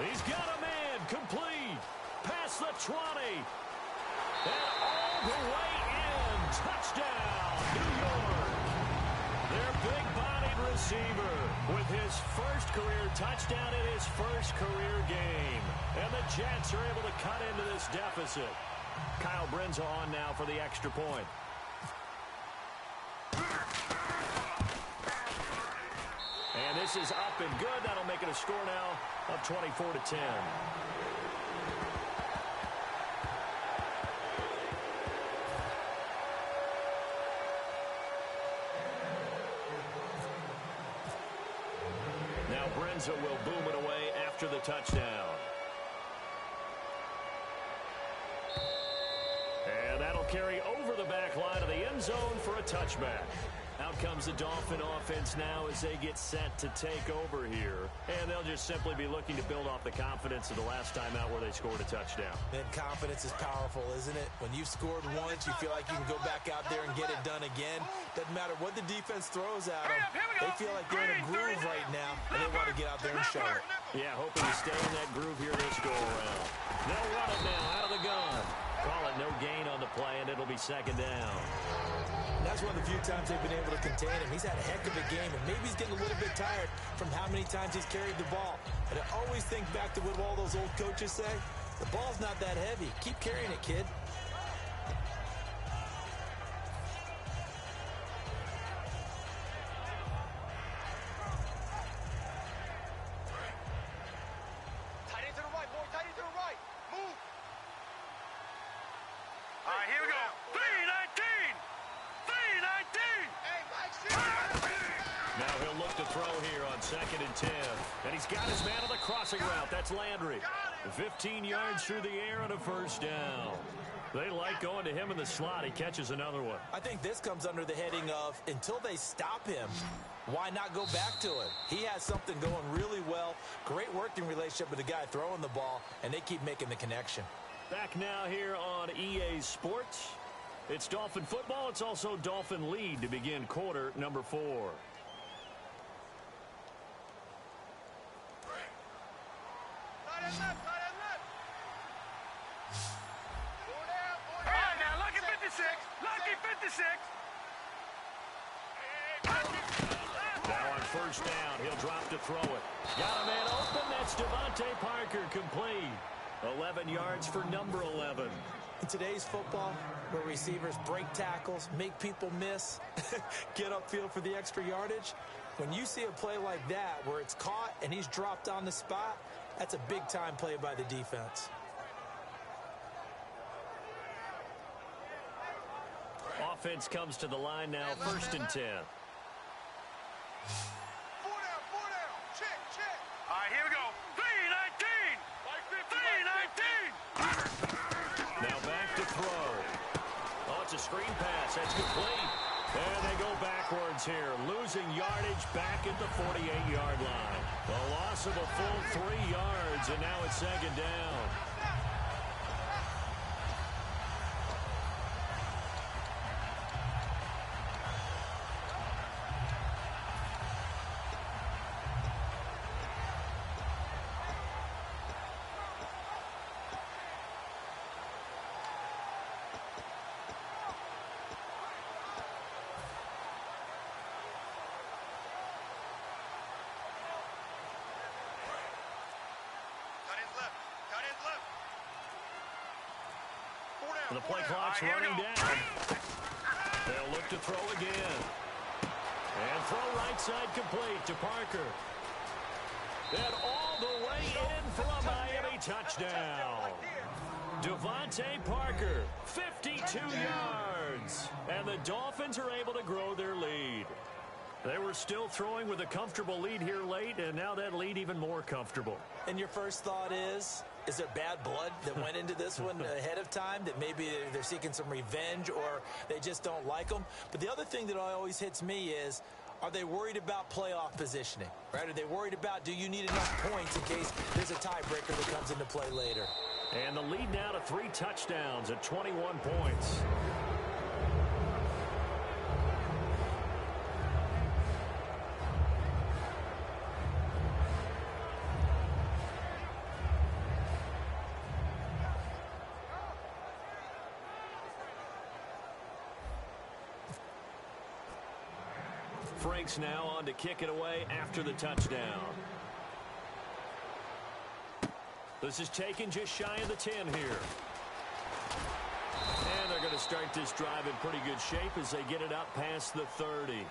He's got a man complete. Past the 20. And all the way in. Touchdown, New York. Their big-bodied receiver with his first career touchdown in his first career game. And the Jets are able to cut into this deficit. Kyle Brenza on now for the extra point. And this is up and good. That'll make it a score now of 24-10. Now Brenza will boom it away after the touchdown. And that'll carry over the back line of the end zone for a touchback. Out comes the Dolphin offense now as they get set to take over here. And they'll just simply be looking to build off the confidence of the last time out where they scored a touchdown. And confidence is powerful, isn't it? When you've scored once, you feel like you can go back out there and get it done again. Doesn't matter what the defense throws at them. They feel like they're in a groove right now, and they want to get out there and show it. Yeah, hoping to stay in that groove here this go-around. They'll run it now out of the gun. Call it no gain on the play, and it'll be second down. And that's one of the few times they've been able to contain him. He's had a heck of a game, and maybe he's getting a little bit tired from how many times he's carried the ball. But I always think back to what all those old coaches say. The ball's not that heavy. Keep carrying it, kid. Tight end to the right, boy, tight end to the right. Move. right, here we go. 3-19. 3-19. Hey, Mike, Now he'll look to throw here on 2nd and 10. And he's got his man on the crossing route. That's Landry. 15 yards through the air and a first down. They like going to him in the slot. He catches another one. I think this comes under the heading of until they stop him, why not go back to him? He has something going really well. Great working relationship with the guy throwing the ball, and they keep making the connection. Back now here on EA Sports. It's Dolphin football. It's also Dolphin lead to begin quarter number 4. Tight end left, tight end left. 4 down, 4 down. All right, now, lucky 56. Lucky 56. Now on first down, he'll drop to throw it. Got a man open. That's Devontae Parker, complete. 11 yards for number 11. In today's football, where receivers break tackles, make people miss, get upfield for the extra yardage, when you see a play like that where it's caught and he's dropped on the spot, that's a big-time play by the defense. Offense comes to the line now, 1st and 10. 4 down. Check, check. All right, here we go. 3-19. 3-19. Now back to throw. Oh, it's a screen pass. That's complete. And they go backwards here, losing yardage back at the 48-yard line. The loss of a full 3 yards, and now it's 2nd down. The play clock's running down. They'll look to throw again. And throw right side complete to Parker. And all the way in for a Miami touchdown. Devontae Parker, 52 yards. And the Dolphins are able to grow their lead. They were still throwing with a comfortable lead here late, and now that lead even more comfortable. And your first thought is there bad blood that went into this one ahead of time, that maybe they're seeking some revenge or they just don't like them? But the other thing that always hits me is, are they worried about playoff positioning? Right? Are they worried about, do you need enough points in case there's a tiebreaker that comes into play later? And the lead now to 3 touchdowns at 21 points. Frank's now on to kick it away after the touchdown. This is taken just shy of the 10 here. And they're going to start this drive in pretty good shape as they get it up past the 30.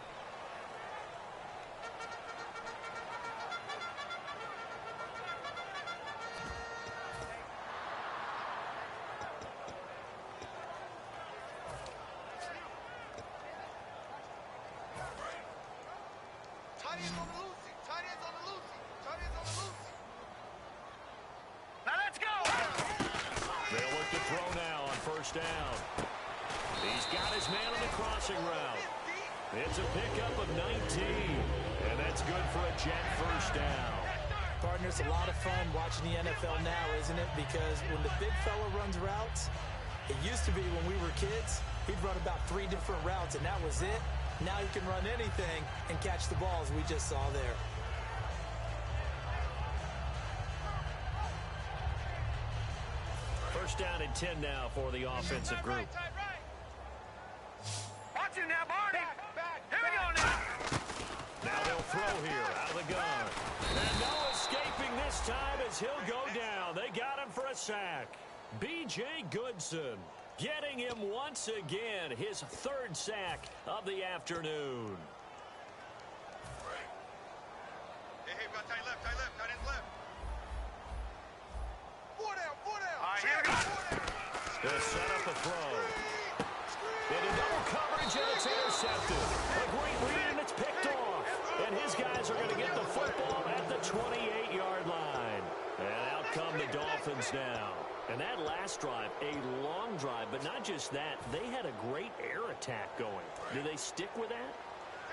Down. He's got his man on the crossing route. It's a pickup of 19, and that's good for a Jet first down. Partner, it's a lot of fun watching the NFL now, isn't it? Because when the big fella runs routes, it used to be when we were kids, he'd run about 3 different routes, and that was it. Now he can run anything and catch the balls we just saw there. First down and 10 now for the offensive group. Watch him now, Barney. Here we go now. Now they'll throw here out of the gun. And no escaping this time as he'll go down. They got him for a sack. B.J. Goodson getting him once again, his 3rd sack of the afternoon. Hey, we got tight left, tight end left. 4 down. All right, here we go. They'll set up a throw. and it's intercepted. A great read, and it's picked off. And his guys are going to get the football at the 28-yard line. And out come the Dolphins now. And that last drive, a long drive, but not just that. They had a great air attack going. Do they stick with that?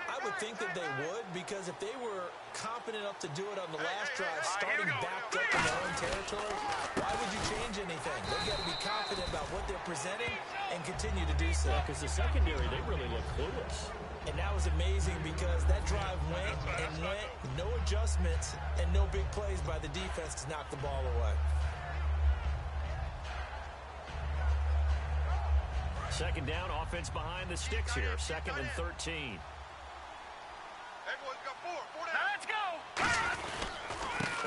I would think that they would, because if they were confident enough to do it on the last drive, starting backed up in their own territory, why would you change anything? They've got to be confident about what they're presenting and continue to do so. Because the secondary, they really look clueless. And that was amazing because that drive went and went, no adjustments, and no big plays by the defense to knock the ball away. Second down, offense behind the sticks here. 2nd and 13. Everyone's got four down. Now let's go.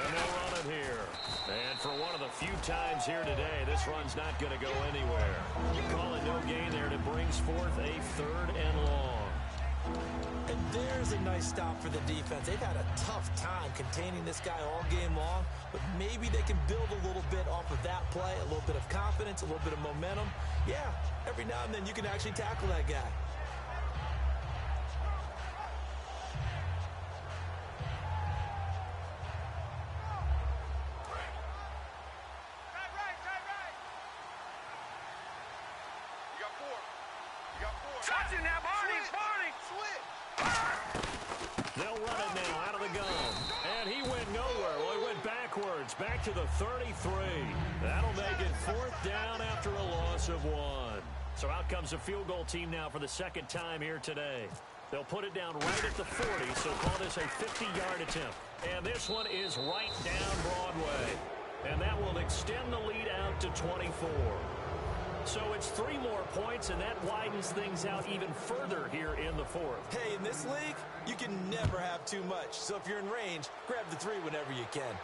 And they'll run it here. And for one of the few times here today, this run's not going to go anywhere. You call it no gain there, and it brings forth a 3rd and long. And there's a nice stop for the defense. They've had a tough time containing this guy all game long, but maybe they can build a little bit off of that play, a little bit of confidence, a little bit of momentum. Yeah, every now and then you can actually tackle that guy. Touch him now, Barney. Barney. They'll run it now out of the gun. And he went nowhere. Well, he went backwards, back to the 33. That'll make it 4th down after a loss of 1. So out comes the field goal team now for the 2nd time here today. They'll put it down right at the 40, so call this a 50-yard attempt. And this one is right down Broadway. And that will extend the lead out to 24. So it's 3 more points, and that widens things out even further here in the 4th. Hey, in this league, you can never have too much. So if you're in range, grab the 3 whenever you can.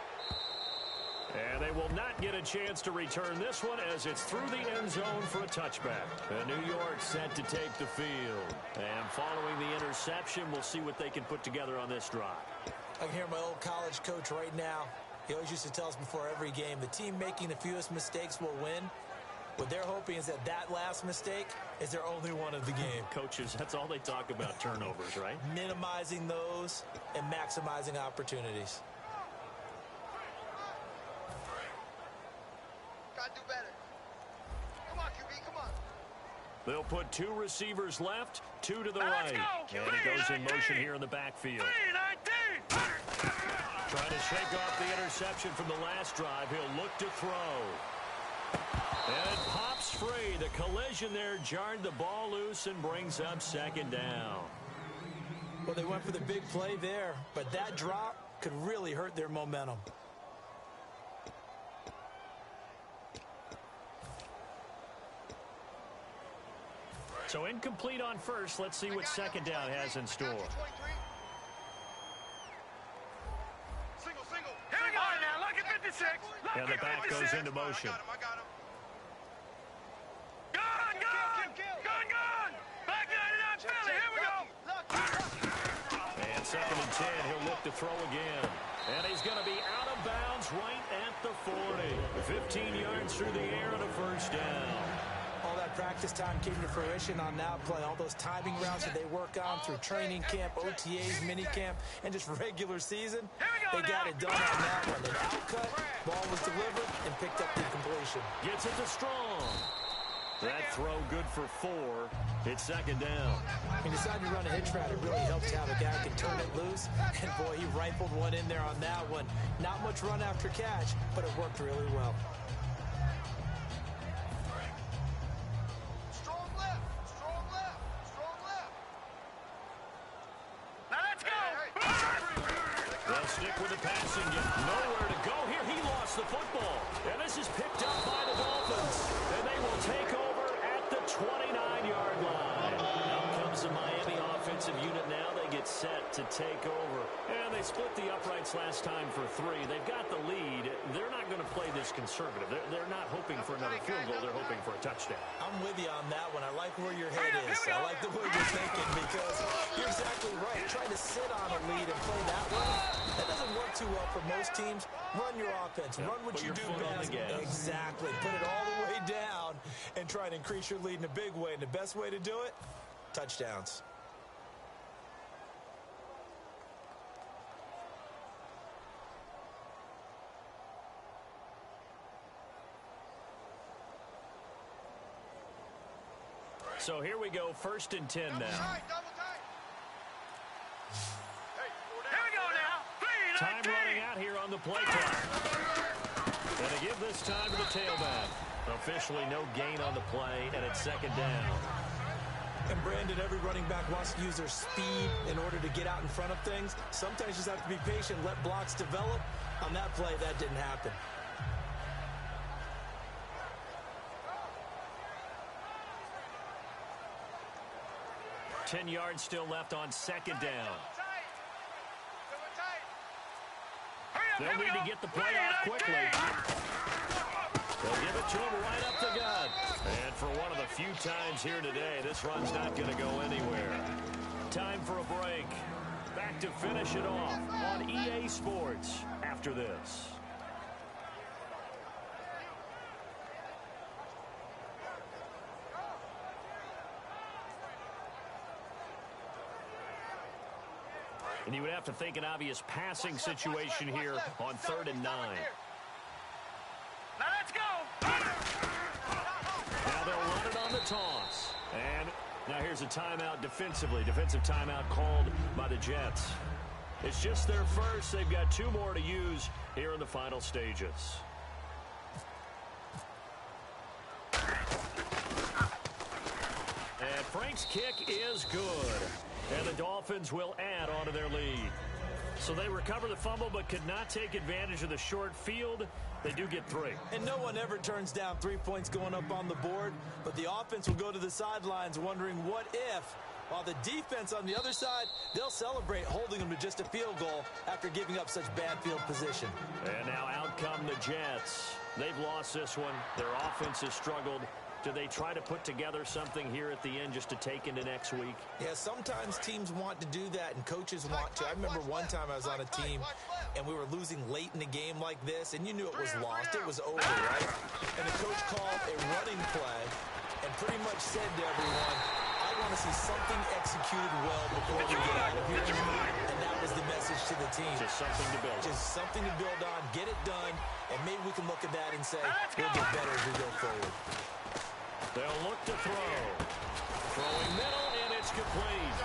And they will not get a chance to return this one as it's through the end zone for a touchback. And New York set to take the field. And following the interception, we'll see what they can put together on this drive. I can hear my old college coach right now. He always used to tell us before every game, the team making the fewest mistakes will win. What they're hoping is that that last mistake is their only one of the game. Coaches, that's all they talk about, turnovers, right? Minimizing those and maximizing opportunities. Gotta do better. Come on, QB, come on. They'll put 2 receivers left, 2 to the Now let's right. go. And he goes in motion here in the backfield. 3-19. Trying to shake off the interception from the last drive. He'll look to throw. And it pops free. The collision there jarred the ball loose and brings up 2nd down. Well, they went for the big play there, but that drop could really hurt their momentum. So incomplete on first. Let's see what 2nd down has in store. Single. Here we go. All right, now look at 56. Look And the at back 56. goes into motion. I got him. Gun. Back 99 Philly. Here we go. And 2nd and 10. He'll look to throw again. And he's going to be out of bounds right at the 40. 15 yards through the air and a 1st down. All that practice time came to fruition on that play. All those timing routes that they work on through training camp, OTAs, minicamp, and just regular season, they got it done on that one. An outcut, ball was delivered, and picked up the completion. Gets it to Strong. That throw good for 4. It's 2nd down. He decided to run a hitch route. It really helps to have a guy who can turn it loose. And, boy, he rifled one in there on that one. Not much run after catch, but it worked really well. Strong left. Now let's go. They'll stick with the passing game. Nowhere to go here. He lost the football. And this is picked up by the Dolphins. And they will take over at the 29-yard line. Out comes the Miami offensive unit now. They get set to take over. And they split the uprights last time for 3. They've got the lead. They're not going to play this conservative. They're not hoping for another field goal. They're hoping for a touchdown. I'm with you on that one. I like where your head is. I like the way you're thinking because you're exactly right. Trying to sit on a lead and play that way, that doesn't work too well for most teams. Run your offense. Run what you do best. Exactly. Put it all the way down and try to increase your lead in a big way. And the best way to do it, touchdowns. So here we go, 1st and 10 now. Double tight. Hey, here we go now. Time running out here on the play clock. And to give this time to the tailback. Officially no gain on the play, and it's 2nd down. And Brandon, every running back wants to use their speed in order to get out in front of things. Sometimes you just have to be patient, let blocks develop. On that play, that didn't happen. 10 yards still left on 2nd down. They'll need to get the play off quickly. They'll give it to him right up the gut. And for one of the few times here today, this run's not going to go anywhere. Time for a break. Back to finish it off on EA Sports after this. And you would have to think an obvious passing situation here on 3rd and 9. Now let's go. Now they'll run it on the toss. And now here's a timeout defensively. Defensive timeout called by the Jets. It's just their first. They've got 2 more to use here in the final stages. And Frank's kick is good. And the Dolphins will add on to their lead. So they recover the fumble but could not take advantage of the short field. They do get 3. And no one ever turns down 3 points going up on the board, but the offense will go to the sidelines wondering what if, while the defense on the other side, they'll celebrate holding them to just a field goal after giving up such bad field position. And now out come the Jets. They've lost this one. Their offense has struggled. Do they try to put together something here at the end just to take into next week? Yeah, sometimes teams want to do that and coaches want to. I remember one time I was on a team and we were losing late in a game like this, and you knew it was lost. It was over, right? And the coach called a running play and pretty much said to everyone, I want to see something executed well before we get out of here. And that was the message to the team. Just something to build. Just something to build on, get it done, and maybe we can look at that and say, we'll get better as we go forward. They'll look to throw. Throwing middle, and it's complete.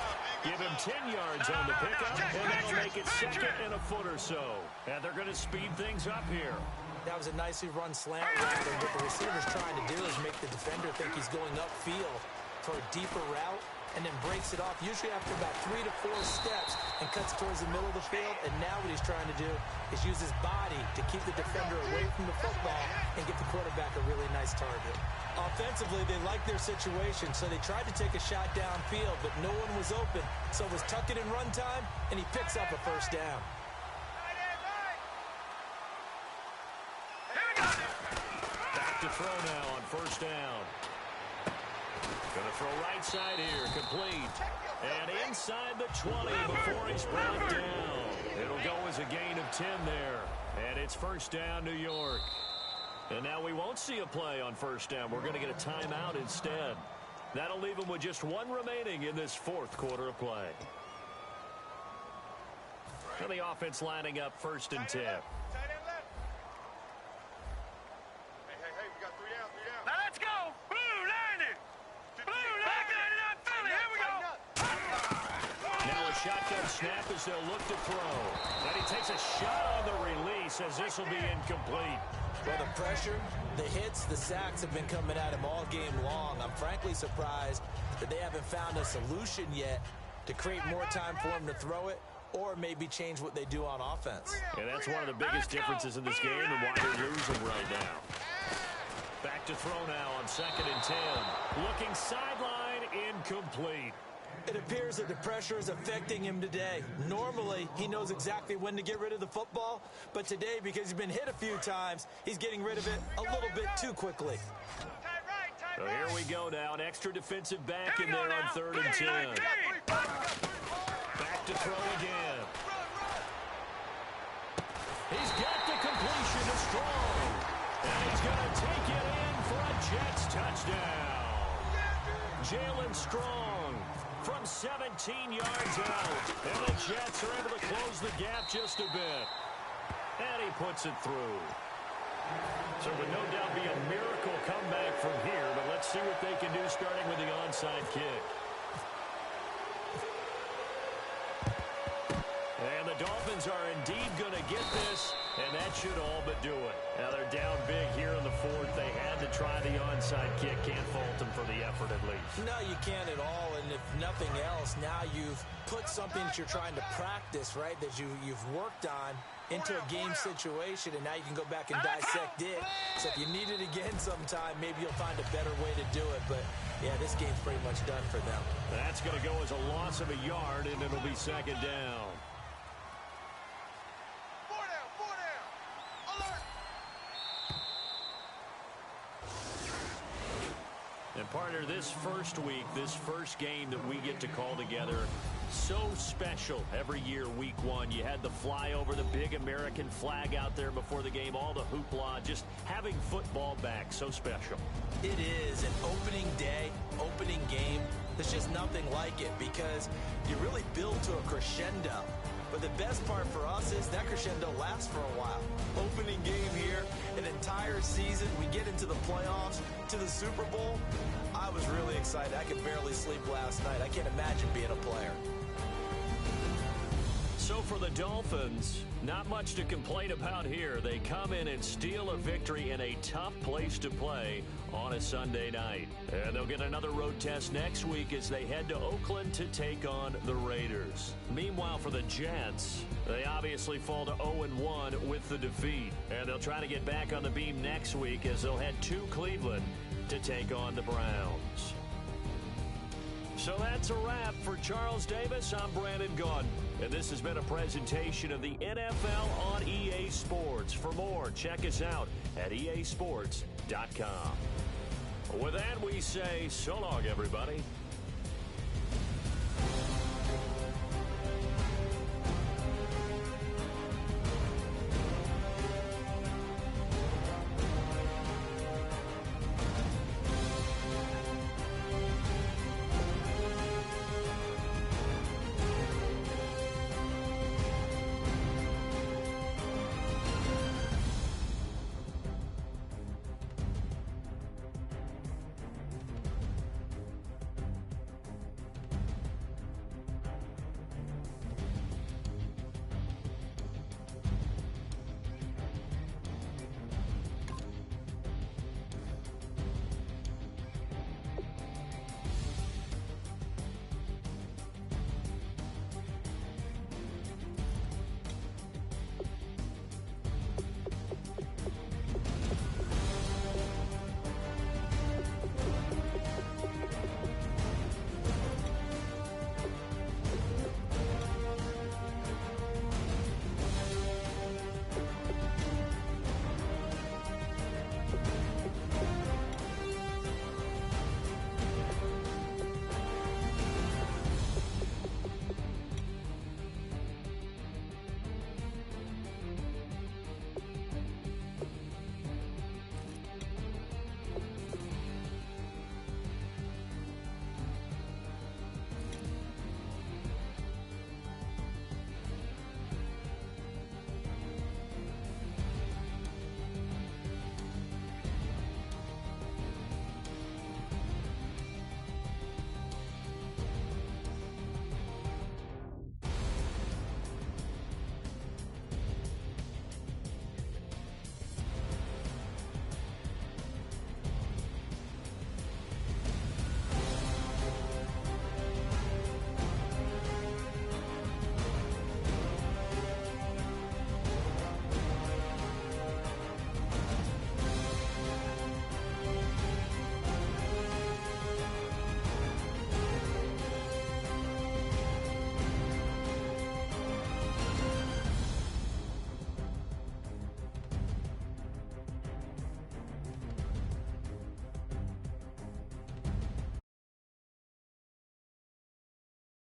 Give him 10 yards on the pickup, and that'll make it 2nd and a foot or so. And they're going to speed things up here. That was a nicely run slant route, and what the receiver's trying to do is make the defender think he's going upfield for a deeper route, and then breaks it off, usually after about 3 to 4 steps, and cuts towards the middle of the field. And now what he's trying to do is use his body to keep the defender away from the football and get the quarterback a really nice target. Offensively, they like their situation, so they tried to take a shot downfield, but no one was open. So it was tuck it in run time, and he picks up a 1st down. Back to throw now on 1st down. Going to throw right side here, complete. And inside the 20 before he's brought down. It'll go as a gain of 10 there. And it's 1st down, New York. And now we won't see a play on 1st down. We're going to get a timeout instead. That'll leave them with just 1 remaining in this 4th quarter of play. And the offense lining up 1st and 10. Hey, we got 3 down. Now let's go. Blue, landing. Blue, landing. Philly, here we go. Now a shotgun snap as they'll look to throw. And he takes a shot on the release as this will be incomplete. Well, the pressure, the hits, the sacks have been coming at him all game long. I'm frankly surprised that they haven't found a solution yet to create more time for him to throw it, or maybe change what they do on offense. And that's one of the biggest differences in this game and why they're losing right now. Back to throw now on 2nd and 10. Looking sideline, incomplete. It appears that the pressure is affecting him today. Normally, he knows exactly when to get rid of the football, but today, because he's been hit a few times, he's getting rid of it a little bit too quickly. So here we go now, an extra defensive back in there on 3rd and 10. Back to throw again. He's got the completion to Strong. And he's going to take it in for a Jets touchdown. Jalen Strong from 17 yards out. And the Jets are able to close the gap just a bit. And he puts it through. So it would no doubt be a miracle comeback from here, but let's see what they can do starting with the onside kick. And the Dolphins are indeed going to get this, and that should all but do it. Now they're down big here in the fourth. They had to try the onside kick. Can't fault them for the effort at least. No, you can't at all, and if nothing else, now you've put something that you're trying to practice, right, that you've worked on into a game situation, and now you can go back and dissect it. So if you need it again sometime, maybe you'll find a better way to do it. But, yeah, this game's pretty much done for them. That's going to go as a loss of a yard, and it'll be second down. And partner, this first week, this first game that we get to call together, so special every year, week one. You had the flyover, the big American flag out there before the game, all the hoopla, just having football back, so special. It is an opening day, opening game. There's just nothing like it because you really build to a crescendo. But the best part for us is that crescendo lasts for a while. Opening game here, an entire season. We get into the playoffs, to the Super Bowl. I was really excited. I could barely sleep last night. I can't imagine being a player. So for the Dolphins, not much to complain about here. They come in and steal a victory in a tough place to play on a Sunday night. And they'll get another road test next week as they head to Oakland to take on the Raiders. Meanwhile, for the Jets, they obviously fall to 0-1 with the defeat. And they'll try to get back on the beam next week as they'll head to Cleveland to take on the Browns. So that's a wrap for Charles Davis. I'm Brandon Gaudin, and this has been a presentation of the NFL on EA Sports. For more, check us out at easports.com. With that, we say so long, everybody.